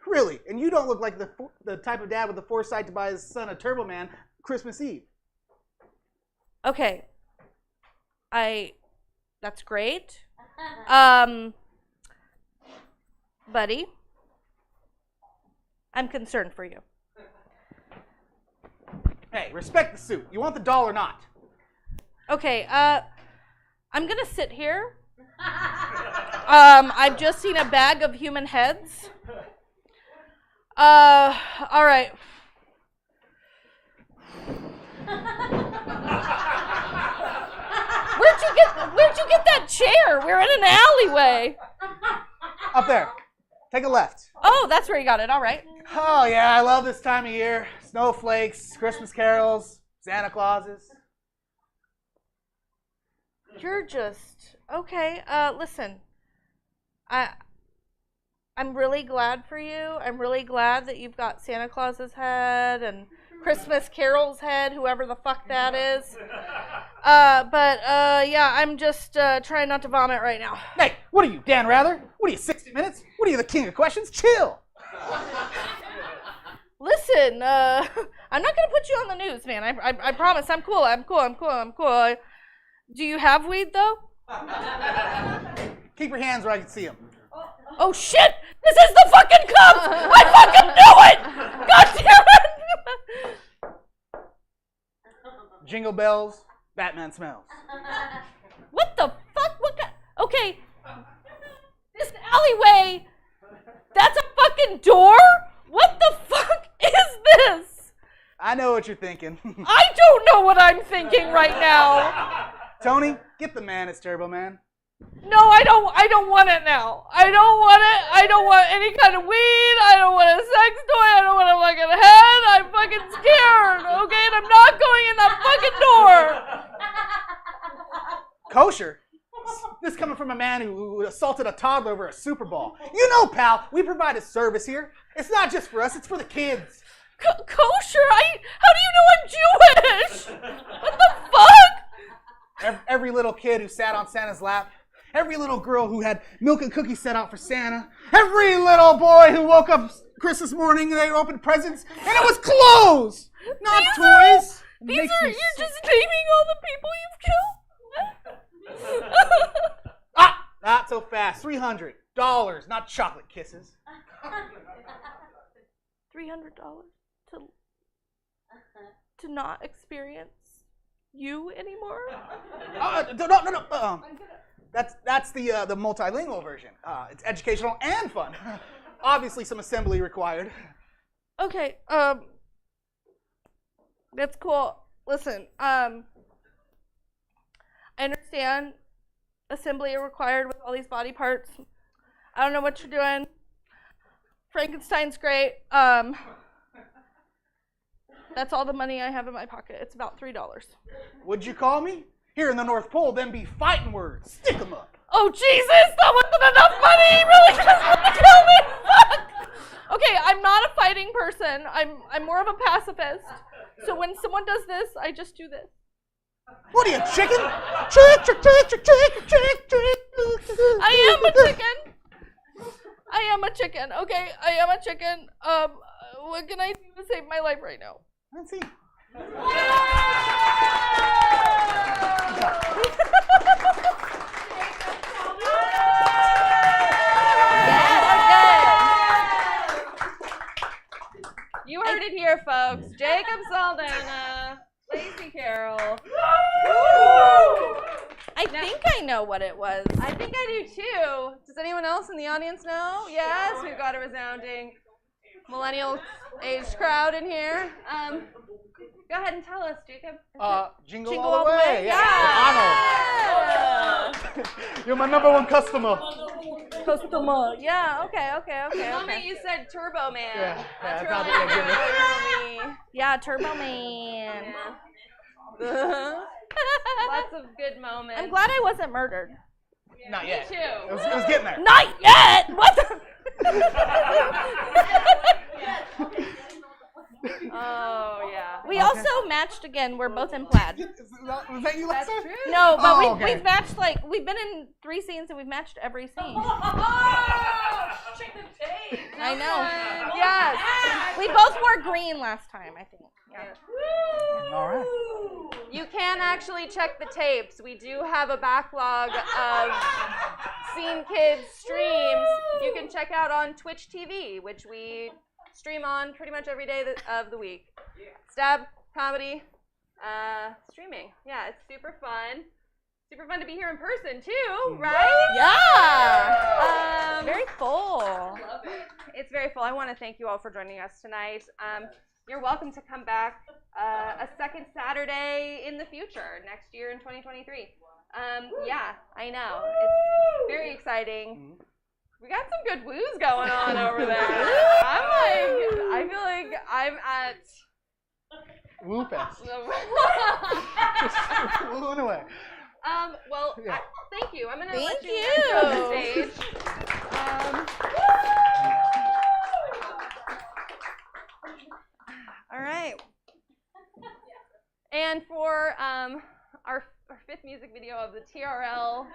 Really? And you don't look like the type of dad with the foresight to buy his son a Turbo Man Christmas Eve. Okay. That's great. Buddy, I'm concerned for you. Hey, respect the suit. You want the doll or not? Okay, I'm gonna sit here. I've just seen a bag of human heads. All right. Where'd you get that chair? here? We're in an alleyway. Up there. Take a left. Oh, that's where you got it. All right. Oh, yeah, I love this time of year. Snowflakes, Christmas carols, Santa Clauses. You're just okay. Listen, I'm really glad for you. I'm really glad that you've got Santa Claus's head and Christmas Carol's head, whoever the fuck that is. Yeah, I'm just trying not to vomit right now. Hey, what are you, Dan Rather? What are you, 60 Minutes? What are you, the king of questions? Chill. Listen, I'm not gonna put you on the news, man. I promise. I'm cool. I'm cool. Do you have weed though? Keep your hands where I can see them. Oh shit! This is the fucking Cubs! I fucking knew it! God damn it! Jingle bells, Batman smells. What the fuck? Okay, this alleyway. That's a fucking door. What the fuck is this? I know what you're thinking. I don't know what I'm thinking right now. Tony, get the man. It's Turbo Man. No, I don't want it now. I don't want it. I don't want any kind of weed. I don't want a sex toy. I don't want a fucking head. I'm fucking scared, okay? And I'm not going in that fucking door. Kosher? This coming from a man who assaulted a toddler over a Super Bowl. You know, pal, we provide a service here. It's not just for us, it's for the kids. Kosher? How do you know I'm Jewish? What the fuck? Every little kid who sat on Santa's lap, every little girl who had milk and cookies set out for Santa, every little boy who woke up Christmas morning and they opened presents and it was clothes, not toys. You're just naming all the people you've killed? Not so fast. $300, not chocolate kisses. $300 to not experience you anymore? No. That's the multilingual version. It's educational and fun. Obviously, some assembly required. Okay. That's cool. Listen. I understand assembly are required with all these body parts. I don't know what you're doing. Frankenstein's great. That's all the money I have in my pocket. It's about $3. Would you call me? Here in the North Pole, them be fighting words. Stick 'em up. Oh, Jesus! That wasn't enough money! He really just want to kill me! Fuck! Okay, I'm not a fighting person. I'm more of a pacifist. So when someone does this, I just do this. What are you, chicken? Chick. I am a chicken. I am a chicken. Okay, I am a chicken. What can I do to save my life right now? Let's see. You heard it here, folks. Jacob Saldana, Lacey Carroll. I think I know what it was. I think I do too. Does anyone else in the audience know? Yes, we've got a resounding millennial aged crowd in here. Go ahead and tell us, Jacob. Jingle all the way. Yeah. Arnold. You're my #1 customer. Yeah, okay. Mommy, you said Turbo Man. Yeah, That's probably really a given. Turbo Me. Yeah, Turbo Man. Lots of good moments. I'm glad I wasn't murdered. Not yet. Me too. It was getting there. Not yet! What the? Oh, yeah. We also matched again. We're both in plaid. Was that you last time? No, but Oh, okay. we've matched, like, we've been in 3 scenes and we've matched every scene. Check the tape. I know. Yes. We both wore green last time, I think. Yeah. All right. You can actually check the tapes. We do have a backlog of Scene Kids streams you can check out on Twitch TV, which we stream on pretty much every day of the week. Stab comedy streaming. Yeah, it's super fun. Super fun to be here in person too, right? Yeah. Very full. It's very full. I want to thank you all for joining us tonight. You're welcome to come back a second Saturday in the future, next year in 2023. Yeah, I know. It's very exciting. We got some good woos going on over there. I feel like I'm at Woo fest. Wooing away. Well, Yeah. thank you. I'm gonna Thank let you you. guys go on stage. All right. And for our fifth music video of the TRL,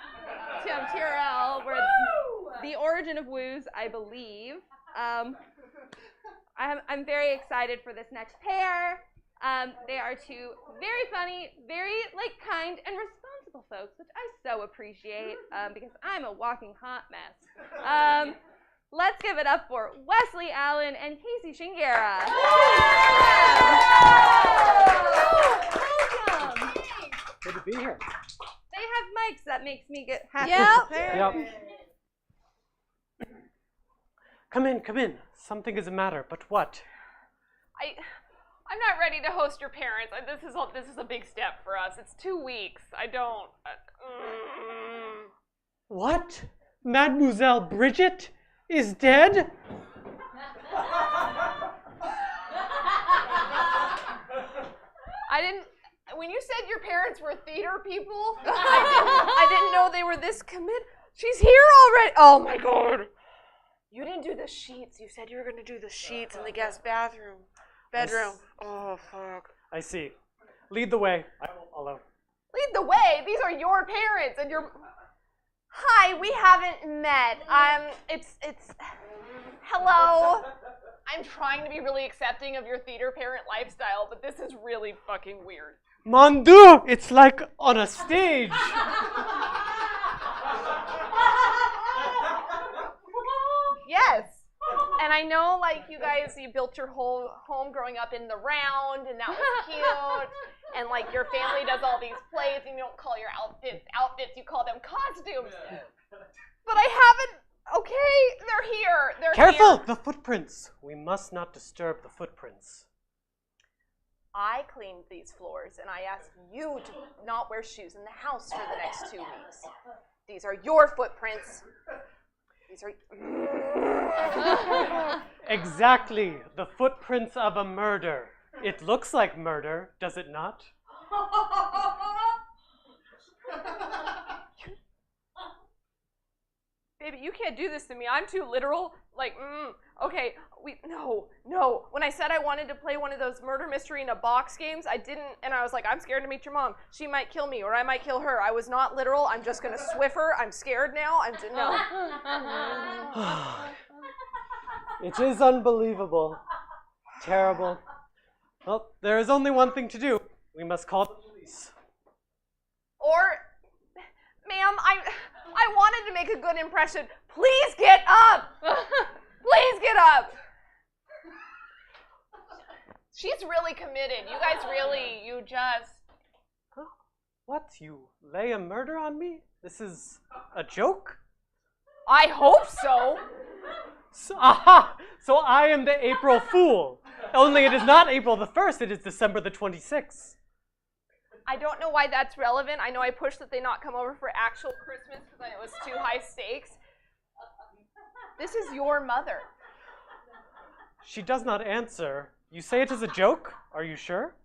where the origin of woos, I believe. I'm very excited for this next pair. They are two very funny, very kind and responsible folks, which I so appreciate because I'm a walking hot mess. Let's give it up for Wesley Allen and Casey Shingera. Welcome. Good to be here. They have mics that makes me get happy. Yep. Come in. Something is the matter, but what? I'm not ready to host your parents. This is a big step for us. It's 2 weeks. I don't. What? Mademoiselle Bridget is dead? I didn't. When you said your parents were theater people, I didn't know they were this committed. She's here already. Oh my god. You didn't do the sheets. You said you were going to do the sheets in the guest bedroom. Oh, fuck. I see. Lead the way. I will follow. Lead the way. These are your parents and your... Hi, we haven't met. It's hello. I'm trying to be really accepting of your theater parent lifestyle, but this is really fucking weird. Mon Dieu, it's like on a stage. Yes. And I know, you guys, you built your whole home growing up in the round, and that was cute. And, your family does all these plays, and you don't call your outfits, you call them costumes. But I haven't, okay, they're here. They're Careful, here. the footprints. We must not disturb the footprints. I cleaned these floors, and I asked you to not wear shoes in the house for the next 2 weeks. These are your footprints. These are... Exactly, the footprints of a murder. It looks like murder, does it not? Baby, you can't do this to me. I'm too literal. Okay, no. When I said I wanted to play one of those murder mystery in a box games, I didn't, and I was like, I'm scared to meet your mom. She might kill me, or I might kill her. I was not literal. I'm just gonna Swiffer. I'm scared now. No. It is unbelievable. Terrible. Well, there is only one thing to do. We must call the police. Or, ma'am, I wanted to make a good impression. Please get up! Please get up! She's really committed. You guys really, you just... What? You lay a murder on me? This is a joke? I hope so. Aha! So I am the April Fool. Only it is not April the 1st, it is December the 26th. I don't know why that's relevant. I know I pushed that they not come over for actual Christmas because it was too high stakes. This is your mother. She does not answer. You say it is a joke? Are you sure?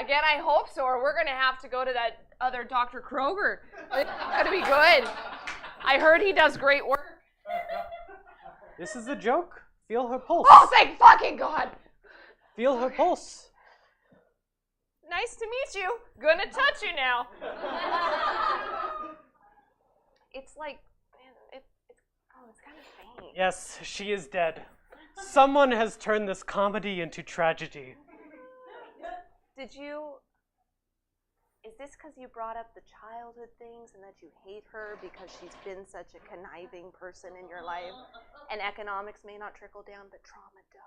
Again, I hope so, or we're going to have to go to that other Dr. Kroger. It's going to be good. I heard he does great work. This is a joke. Feel her pulse. Oh, thank fucking God! Feel her pulse. Nice to meet you. Gonna touch you now. It's like, man, it's kind of faint. Yes, she is dead. Someone has turned this comedy into tragedy. Is this because you brought up the childhood things and that you hate her because she's been such a conniving person in your life? And economics may not trickle down, but trauma does.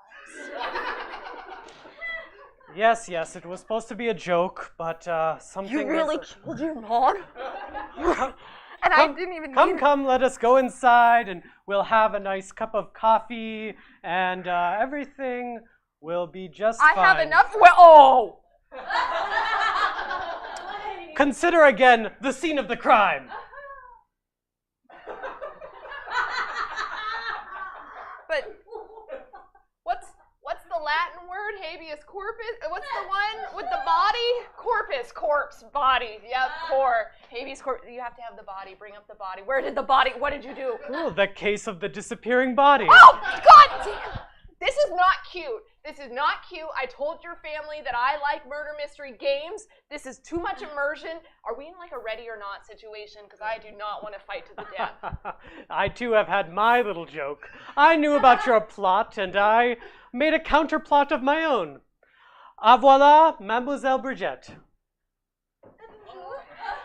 Yes, it was supposed to be a joke, but something... You really killed your mom? And I didn't even Come, let us go inside and we'll have a nice cup of coffee and everything will be just fine. I have enough... Consider again the scene of the crime. But what's the Latin word? Habeas corpus? What's the one with the body? Corpus, corpse, body. Yep, core. Habeas corpus. You have to have the body. Bring up the body. Where did the body? What did you do? Oh, the case of the disappearing body. Oh, God damn! This is not cute. This is not cute. I told your family that I like murder mystery games. This is too much immersion. Are we in like a ready or not situation? Because I do not want to fight to the death. I too have had my little joke. I knew about your plot, and I made a counterplot of my own. Ah voila, Mademoiselle Brigitte.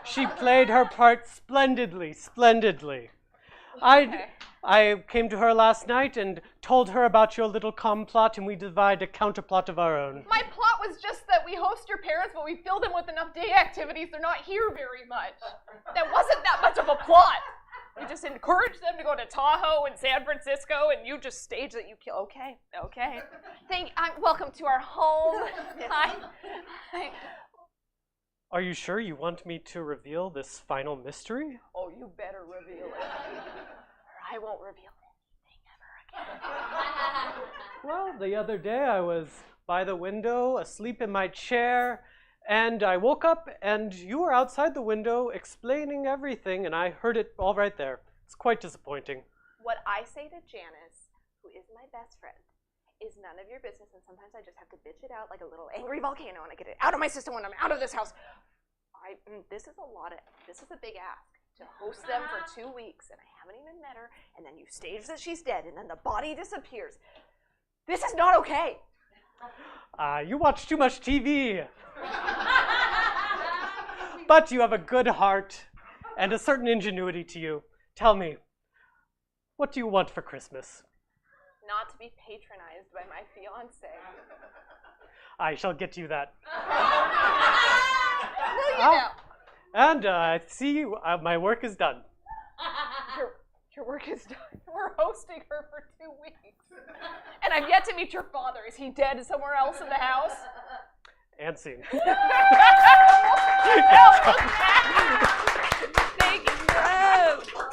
She played her part splendidly, splendidly. I came to her last night and told her about your little complot, and we devised a counterplot of our own. My plot was just that we host your parents, but we fill them with enough day activities. They're not here very much. That wasn't that much of a plot. We just encouraged them to go to Tahoe and San Francisco, and you just staged that you kill. Okay. Welcome to our home. Hi. Are you sure you want me to reveal this final mystery? Oh, you better reveal it. Or I won't reveal anything ever again. Well, the other day I was by the window, asleep in my chair, and I woke up and you were outside the window explaining everything, and I heard it all right there. It's quite disappointing. What I say to Janice, who is my best friend, is none of your business, and sometimes I just have to bitch it out like a little angry volcano, and I get it out of my system when I'm out of this house. This is a big ask. To host them for 2 weeks, and I haven't even met her, and then you stage that she's dead, and then the body disappears. This is not okay. You watch too much TV. But you have a good heart and a certain ingenuity to you. Tell me, what do you want for Christmas? Not to be patronized by my fiance. I shall get you that. No, you don't. And I see my work is done. Your work is done. We're hosting her for 2 weeks. And I've yet to meet your father. Is he dead somewhere else in the house? And scene. Thank you.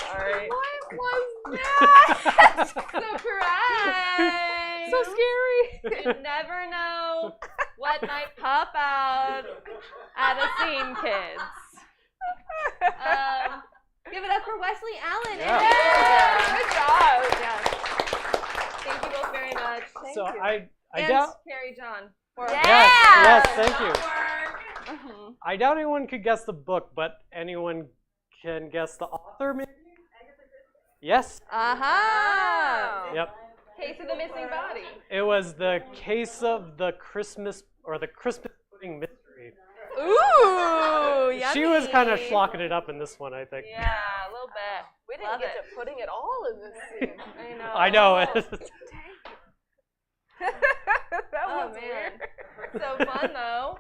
Sorry. What was that? Surprise! So scary. You never know what might pop out at a Scene Kids. Give it up for Wesley Allen. Yeah. Good job. Yes. Thank you both very much. Thank So you. I and doubt. Carrie John. Yes, thank you. I doubt anyone could guess the book, but anyone can guess the author, maybe? Yes. Aha! Yep. Case of the Missing Body. It was the case of the Christmas pudding mystery. Ooh, yummy. She was kind of schlocking it up in this one, I think. Yeah, a little bit. We didn't get to putting it all in this scene. I know. I know. That was man. weird. So fun though.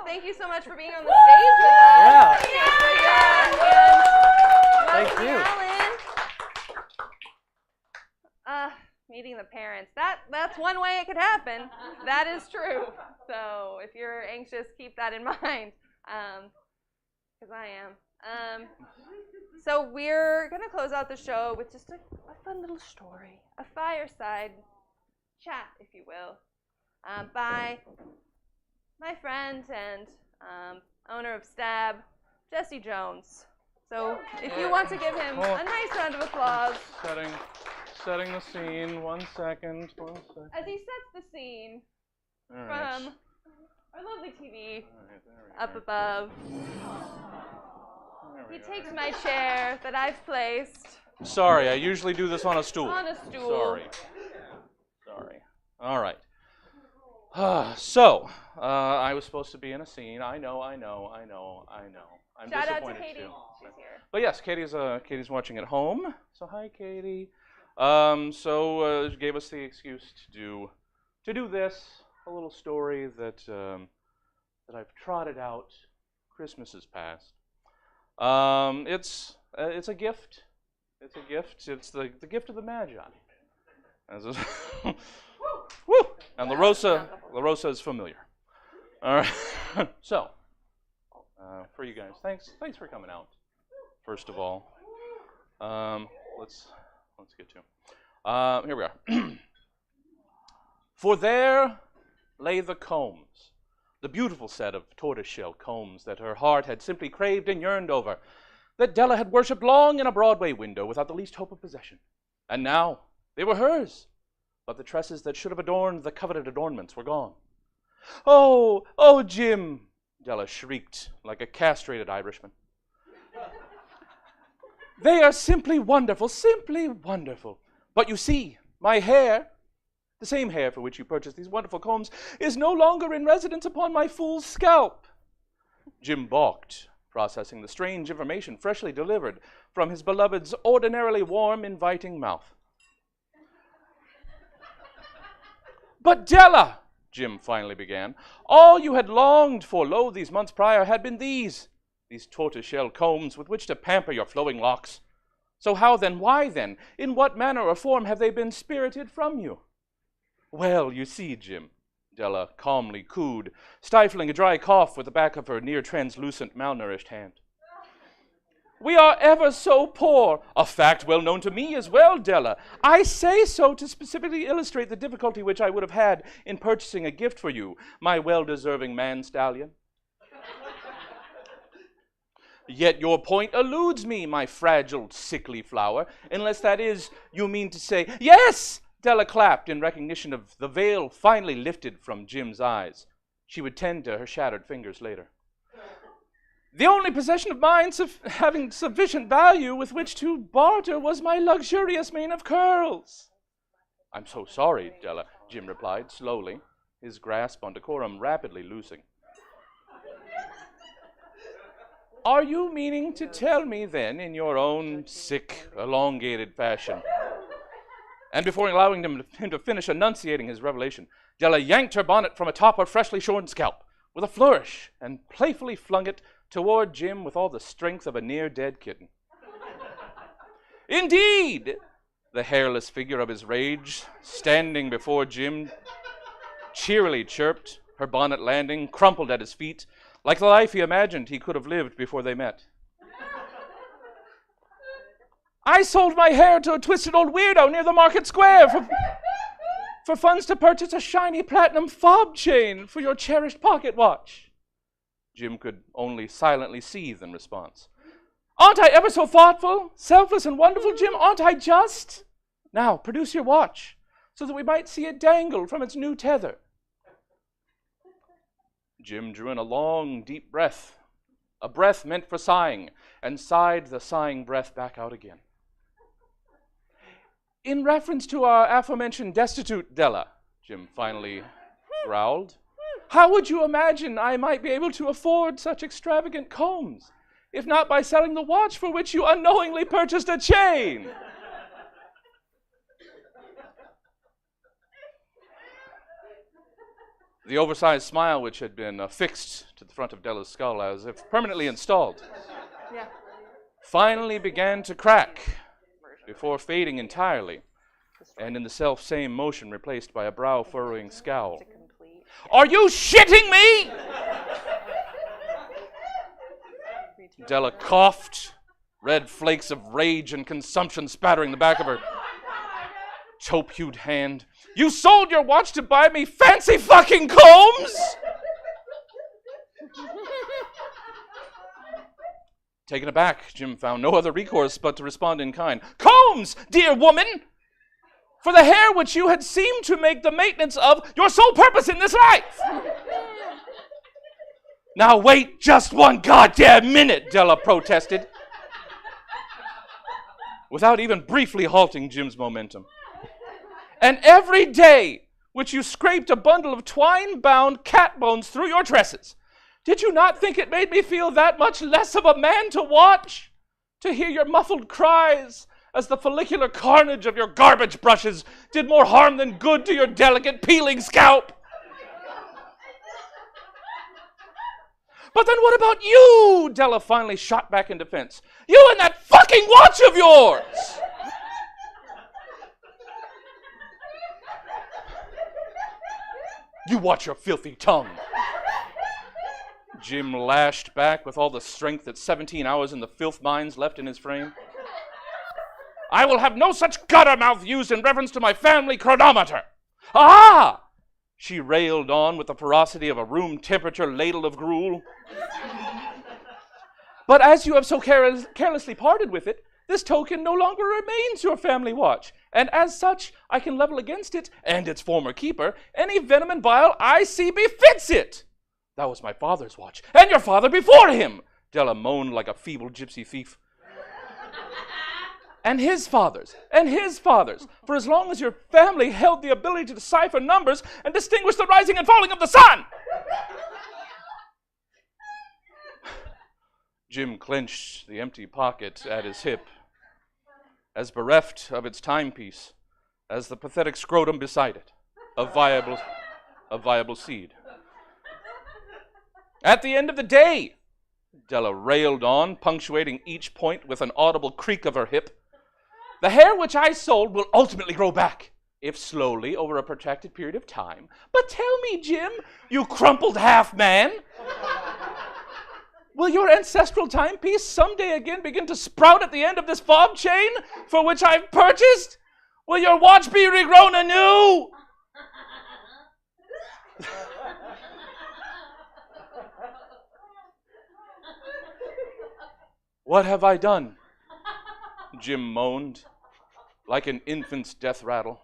Thank you so much for being on the stage with us. Thank you. Meeting the parents. That's one way it could happen. That is true. So if you're anxious, keep that in mind. Because I am. So we're gonna close out the show with just a fun little story, a fireside chat, if you will, by my friend and owner of Stab, Jesse Jones. So if you want to give him a nice round of applause. Setting the scene. 1 second. As he sets the scene All right. from our lovely TV up above. He takes my chair that I've placed. Sorry, I usually do this on a stool. On a stool. Sorry. All right. So, I was supposed to be in a scene. I know. I'm Shout out to disappointed Katie. too. She's here. But yes, Katie's watching at home. So hi, Katie. She gave us the excuse to do this, a little story that I've trotted out. Christmas is past. It's a gift. It's a gift. It's the gift of the Magi. Woo! And La Rosa is familiar. All right. So, for you guys. Thanks for coming out. First of all, let's get to. Here we are. For there lay the combs, the beautiful set of tortoiseshell combs that her heart had simply craved and yearned over, that Della had worshipped long in a Broadway window without the least hope of possession. And now they were hers, but the tresses that should have adorned the coveted adornments were gone. "Oh, oh, Jim!" Della shrieked like a castrated Irishman. "They are simply wonderful, simply wonderful. But you see, my hair, the same hair for which you purchased these wonderful combs, is no longer in residence upon my fool's scalp." Jim balked, processing the strange information freshly delivered from his beloved's ordinarily warm, inviting mouth. "But Della," Jim finally began, "all you had longed for, lo, these months prior, had been these tortoiseshell combs with which to pamper your flowing locks. So how then, why then, in what manner or form have they been spirited from you?" "Well, you see, Jim," Della calmly cooed, stifling a dry cough with the back of her near-translucent, malnourished hand. "We are ever so poor, a fact well known to me as well, Della. I say so to specifically illustrate the difficulty which I would have had in purchasing a gift for you, my well-deserving man-stallion. Yet your point eludes me, my fragile, sickly flower, unless that is, you mean to say—" "Yes!" Della clapped in recognition of the veil finally lifted from Jim's eyes. She would tend to her shattered fingers later. "The only possession of mine having sufficient value with which to barter was my luxurious mane of curls." "I'm so sorry, Della," Jim replied slowly, his grasp on decorum rapidly loosing. "Are you meaning to tell me then, in your own sick, elongated fashion?" And before allowing him to finish enunciating his revelation, Della yanked her bonnet from atop her freshly shorn scalp with a flourish and playfully flung it toward Jim with all the strength of a near-dead kitten. "Indeed!" The hairless figure of his rage, standing before Jim, cheerily chirped, her bonnet landing, crumpled at his feet, like the life he imagined he could have lived before they met. "I sold my hair to a twisted old weirdo near the market square for funds to purchase a shiny platinum fob chain for your cherished pocket watch." Jim could only silently seethe in response. "Aren't I ever so thoughtful, selfless, and wonderful, Jim? Aren't I just? Now, produce your watch, so that we might see it dangle from its new tether." Jim drew in a long, deep breath, a breath meant for sighing, and sighed the sighing breath back out again. "In reference to our aforementioned destitute, Della," Jim finally growled, "how would you imagine I might be able to afford such extravagant combs, if not by selling the watch for which you unknowingly purchased a chain?" The oversized smile, which had been affixed to the front of Della's skull as if permanently installed, finally began to crack before fading entirely, and in the self-same motion replaced by a brow-furrowing scowl. "Are you shitting me?" Della coughed, red flakes of rage and consumption spattering the back of her taupe-hued hand. "You sold your watch to buy me fancy fucking combs?" Taken aback, Jim found no other recourse but to respond in kind. "Combs, dear woman, for the hair which you had seemed to make the maintenance of your sole purpose in this life." "Now wait just one goddamn minute," Della protested, without even briefly halting Jim's momentum. "And every day which you scraped a bundle of twine-bound cat bones through your tresses, did you not think it made me feel that much less of a man to watch? To hear your muffled cries as the follicular carnage of your garbage brushes did more harm than good to your delicate peeling scalp? But then what about you?" Della finally shot back in defense. "You and that fucking watch of yours!" "You watch your filthy tongue." Jim lashed back with all the strength that 17 hours in the filth mines left in his frame. I will have no such gutter mouth used in reference to my family chronometer. Ah! She railed on with the ferocity of a room temperature ladle of gruel. But as you have so carelessly parted with it, this token no longer remains your family watch, and as such, I can level against it and its former keeper any venom and bile I see befits it. That was my father's watch, and your father before him, Della moaned like a feeble gypsy thief. And his fathers, for as long as your family held the ability to decipher numbers and distinguish the rising and falling of the sun. Jim clenched the empty pocket at his hip, as bereft of its timepiece as the pathetic scrotum beside it, a viable seed. At the end of the day, Della railed on, punctuating each point with an audible creak of her hip, the hair which I sold will ultimately grow back, if slowly over a protracted period of time. But tell me, Jim, you crumpled half-man, will your ancestral timepiece someday again begin to sprout at the end of this fob chain for which I've purchased? Will your watch be regrown anew? What have I done? Jim moaned, like an infant's death rattle.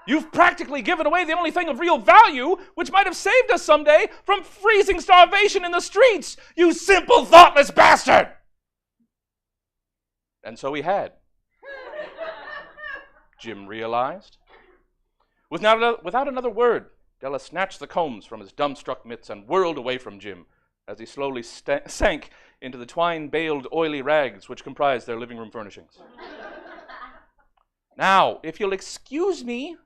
You've practically given away the only thing of real value which might have saved us someday from freezing starvation in the streets, you simple, thoughtless bastard! And so he had. Jim realized. Without another word, Della snatched the combs from his dumbstruck mitts and whirled away from Jim as he slowly sank into the twine-baled, oily rags which comprised their living room furnishings. Now, if you'll excuse me,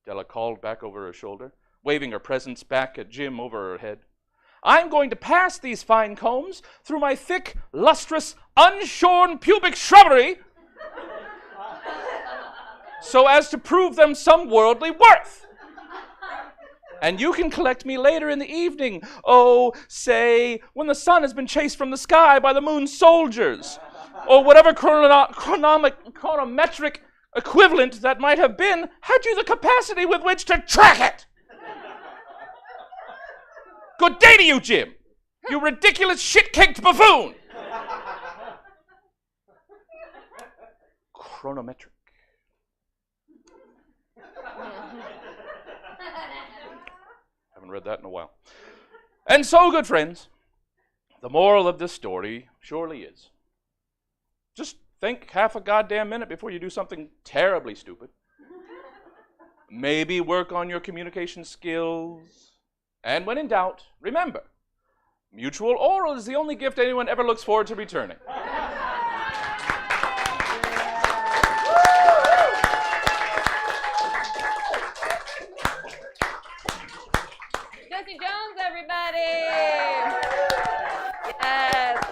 Della called back over her shoulder, waving her presence back at Jim over her head, I'm going to pass these fine combs through my thick, lustrous, unshorn pubic shrubbery so as to prove them some worldly worth. And you can collect me later in the evening. Oh, say, when the sun has been chased from the sky by the moon's soldiers, or whatever chronometric equivalent that might have been, had you the capacity with which to track it. Good day to you, Jim, you ridiculous shit-caked buffoon. Chronometric. Haven't read that in a while. And so, good friends, the moral of this story surely is, just think half a goddamn minute before you do something terribly stupid. Maybe work on your communication skills. And when in doubt, remember, mutual oral is the only gift anyone ever looks forward to returning. Jesse Jones, everybody! Yes.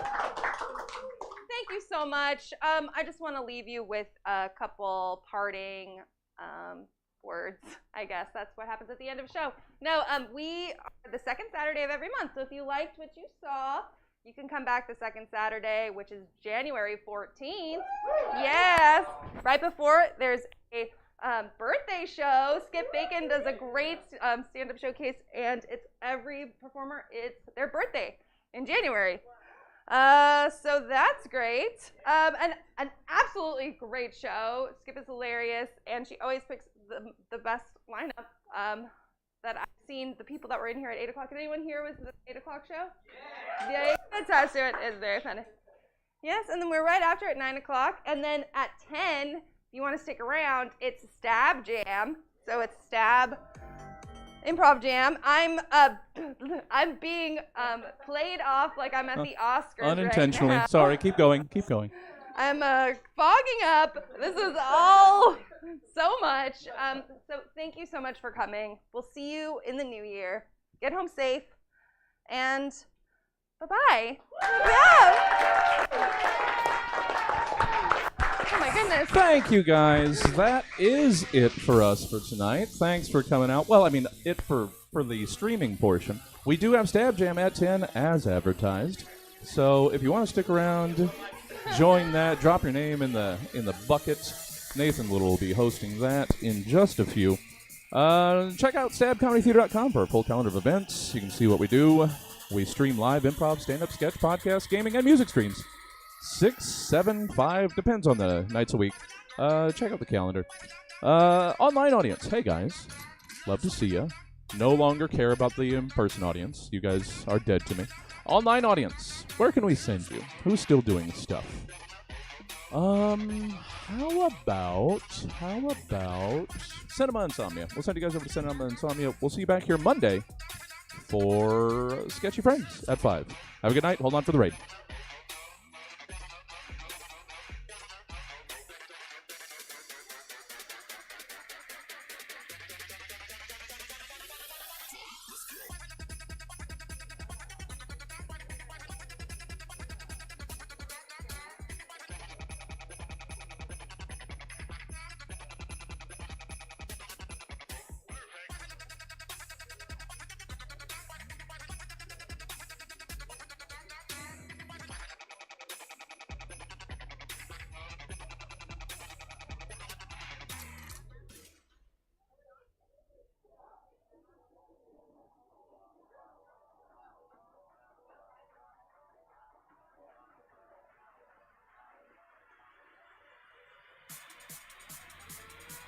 Thank you so much. I just want to leave you with a couple parting words. I guess that's what happens at the end of a show. No, we are the second Saturday of every month. So if you liked what you saw, you can come back the second Saturday, which is January 14th. Yes. Right before there's a birthday show. Skip Bacon does a great stand-up showcase, and it's every performer, it's their birthday in January. So that's great. An absolutely great show. Skip is hilarious, and she always picks the best lineup that I've seen. The people that were in here at 8 o'clock. Did anyone here was the 8 o'clock show? Yeah, you can attest to it. It's very funny. Yes, and then we're right after at 9 o'clock, and then at 10, if you want to stick around, it's Stab Jam. So it's Stab Improv Jam. I'm being played off like I'm at the Oscars Unintentionally. right now. Sorry, keep going. I'm fogging up. This is all so much. So thank you so much for coming. We'll see you in the new year. Get home safe, and bye-bye. Yeah. Oh my goodness. Thank you, guys. That is it for us for tonight. Thanks for coming out. Well, I mean, it for the streaming portion. We do have Stab Jam at 10 as advertised. So if you want to stick around, join that. Drop your name in the bucket. Nathan Little will be hosting that in just a few. Check out stabcomedytheater.com for a full calendar of events. You can see what we do. We stream live improv, stand-up, sketch, podcast, gaming, and music streams. 6, 7, 5, depends on the nights a week. Check out the calendar. Online audience. Hey, guys. Love to see you. No longer care about the in-person audience. You guys are dead to me. Online audience. Where can we send you? Who's still doing stuff? How about Cinema Insomnia? We'll send you guys over to Cinema Insomnia. We'll see you back here Monday for Sketchy Friends at 5. Have a good night. Hold on for the raid.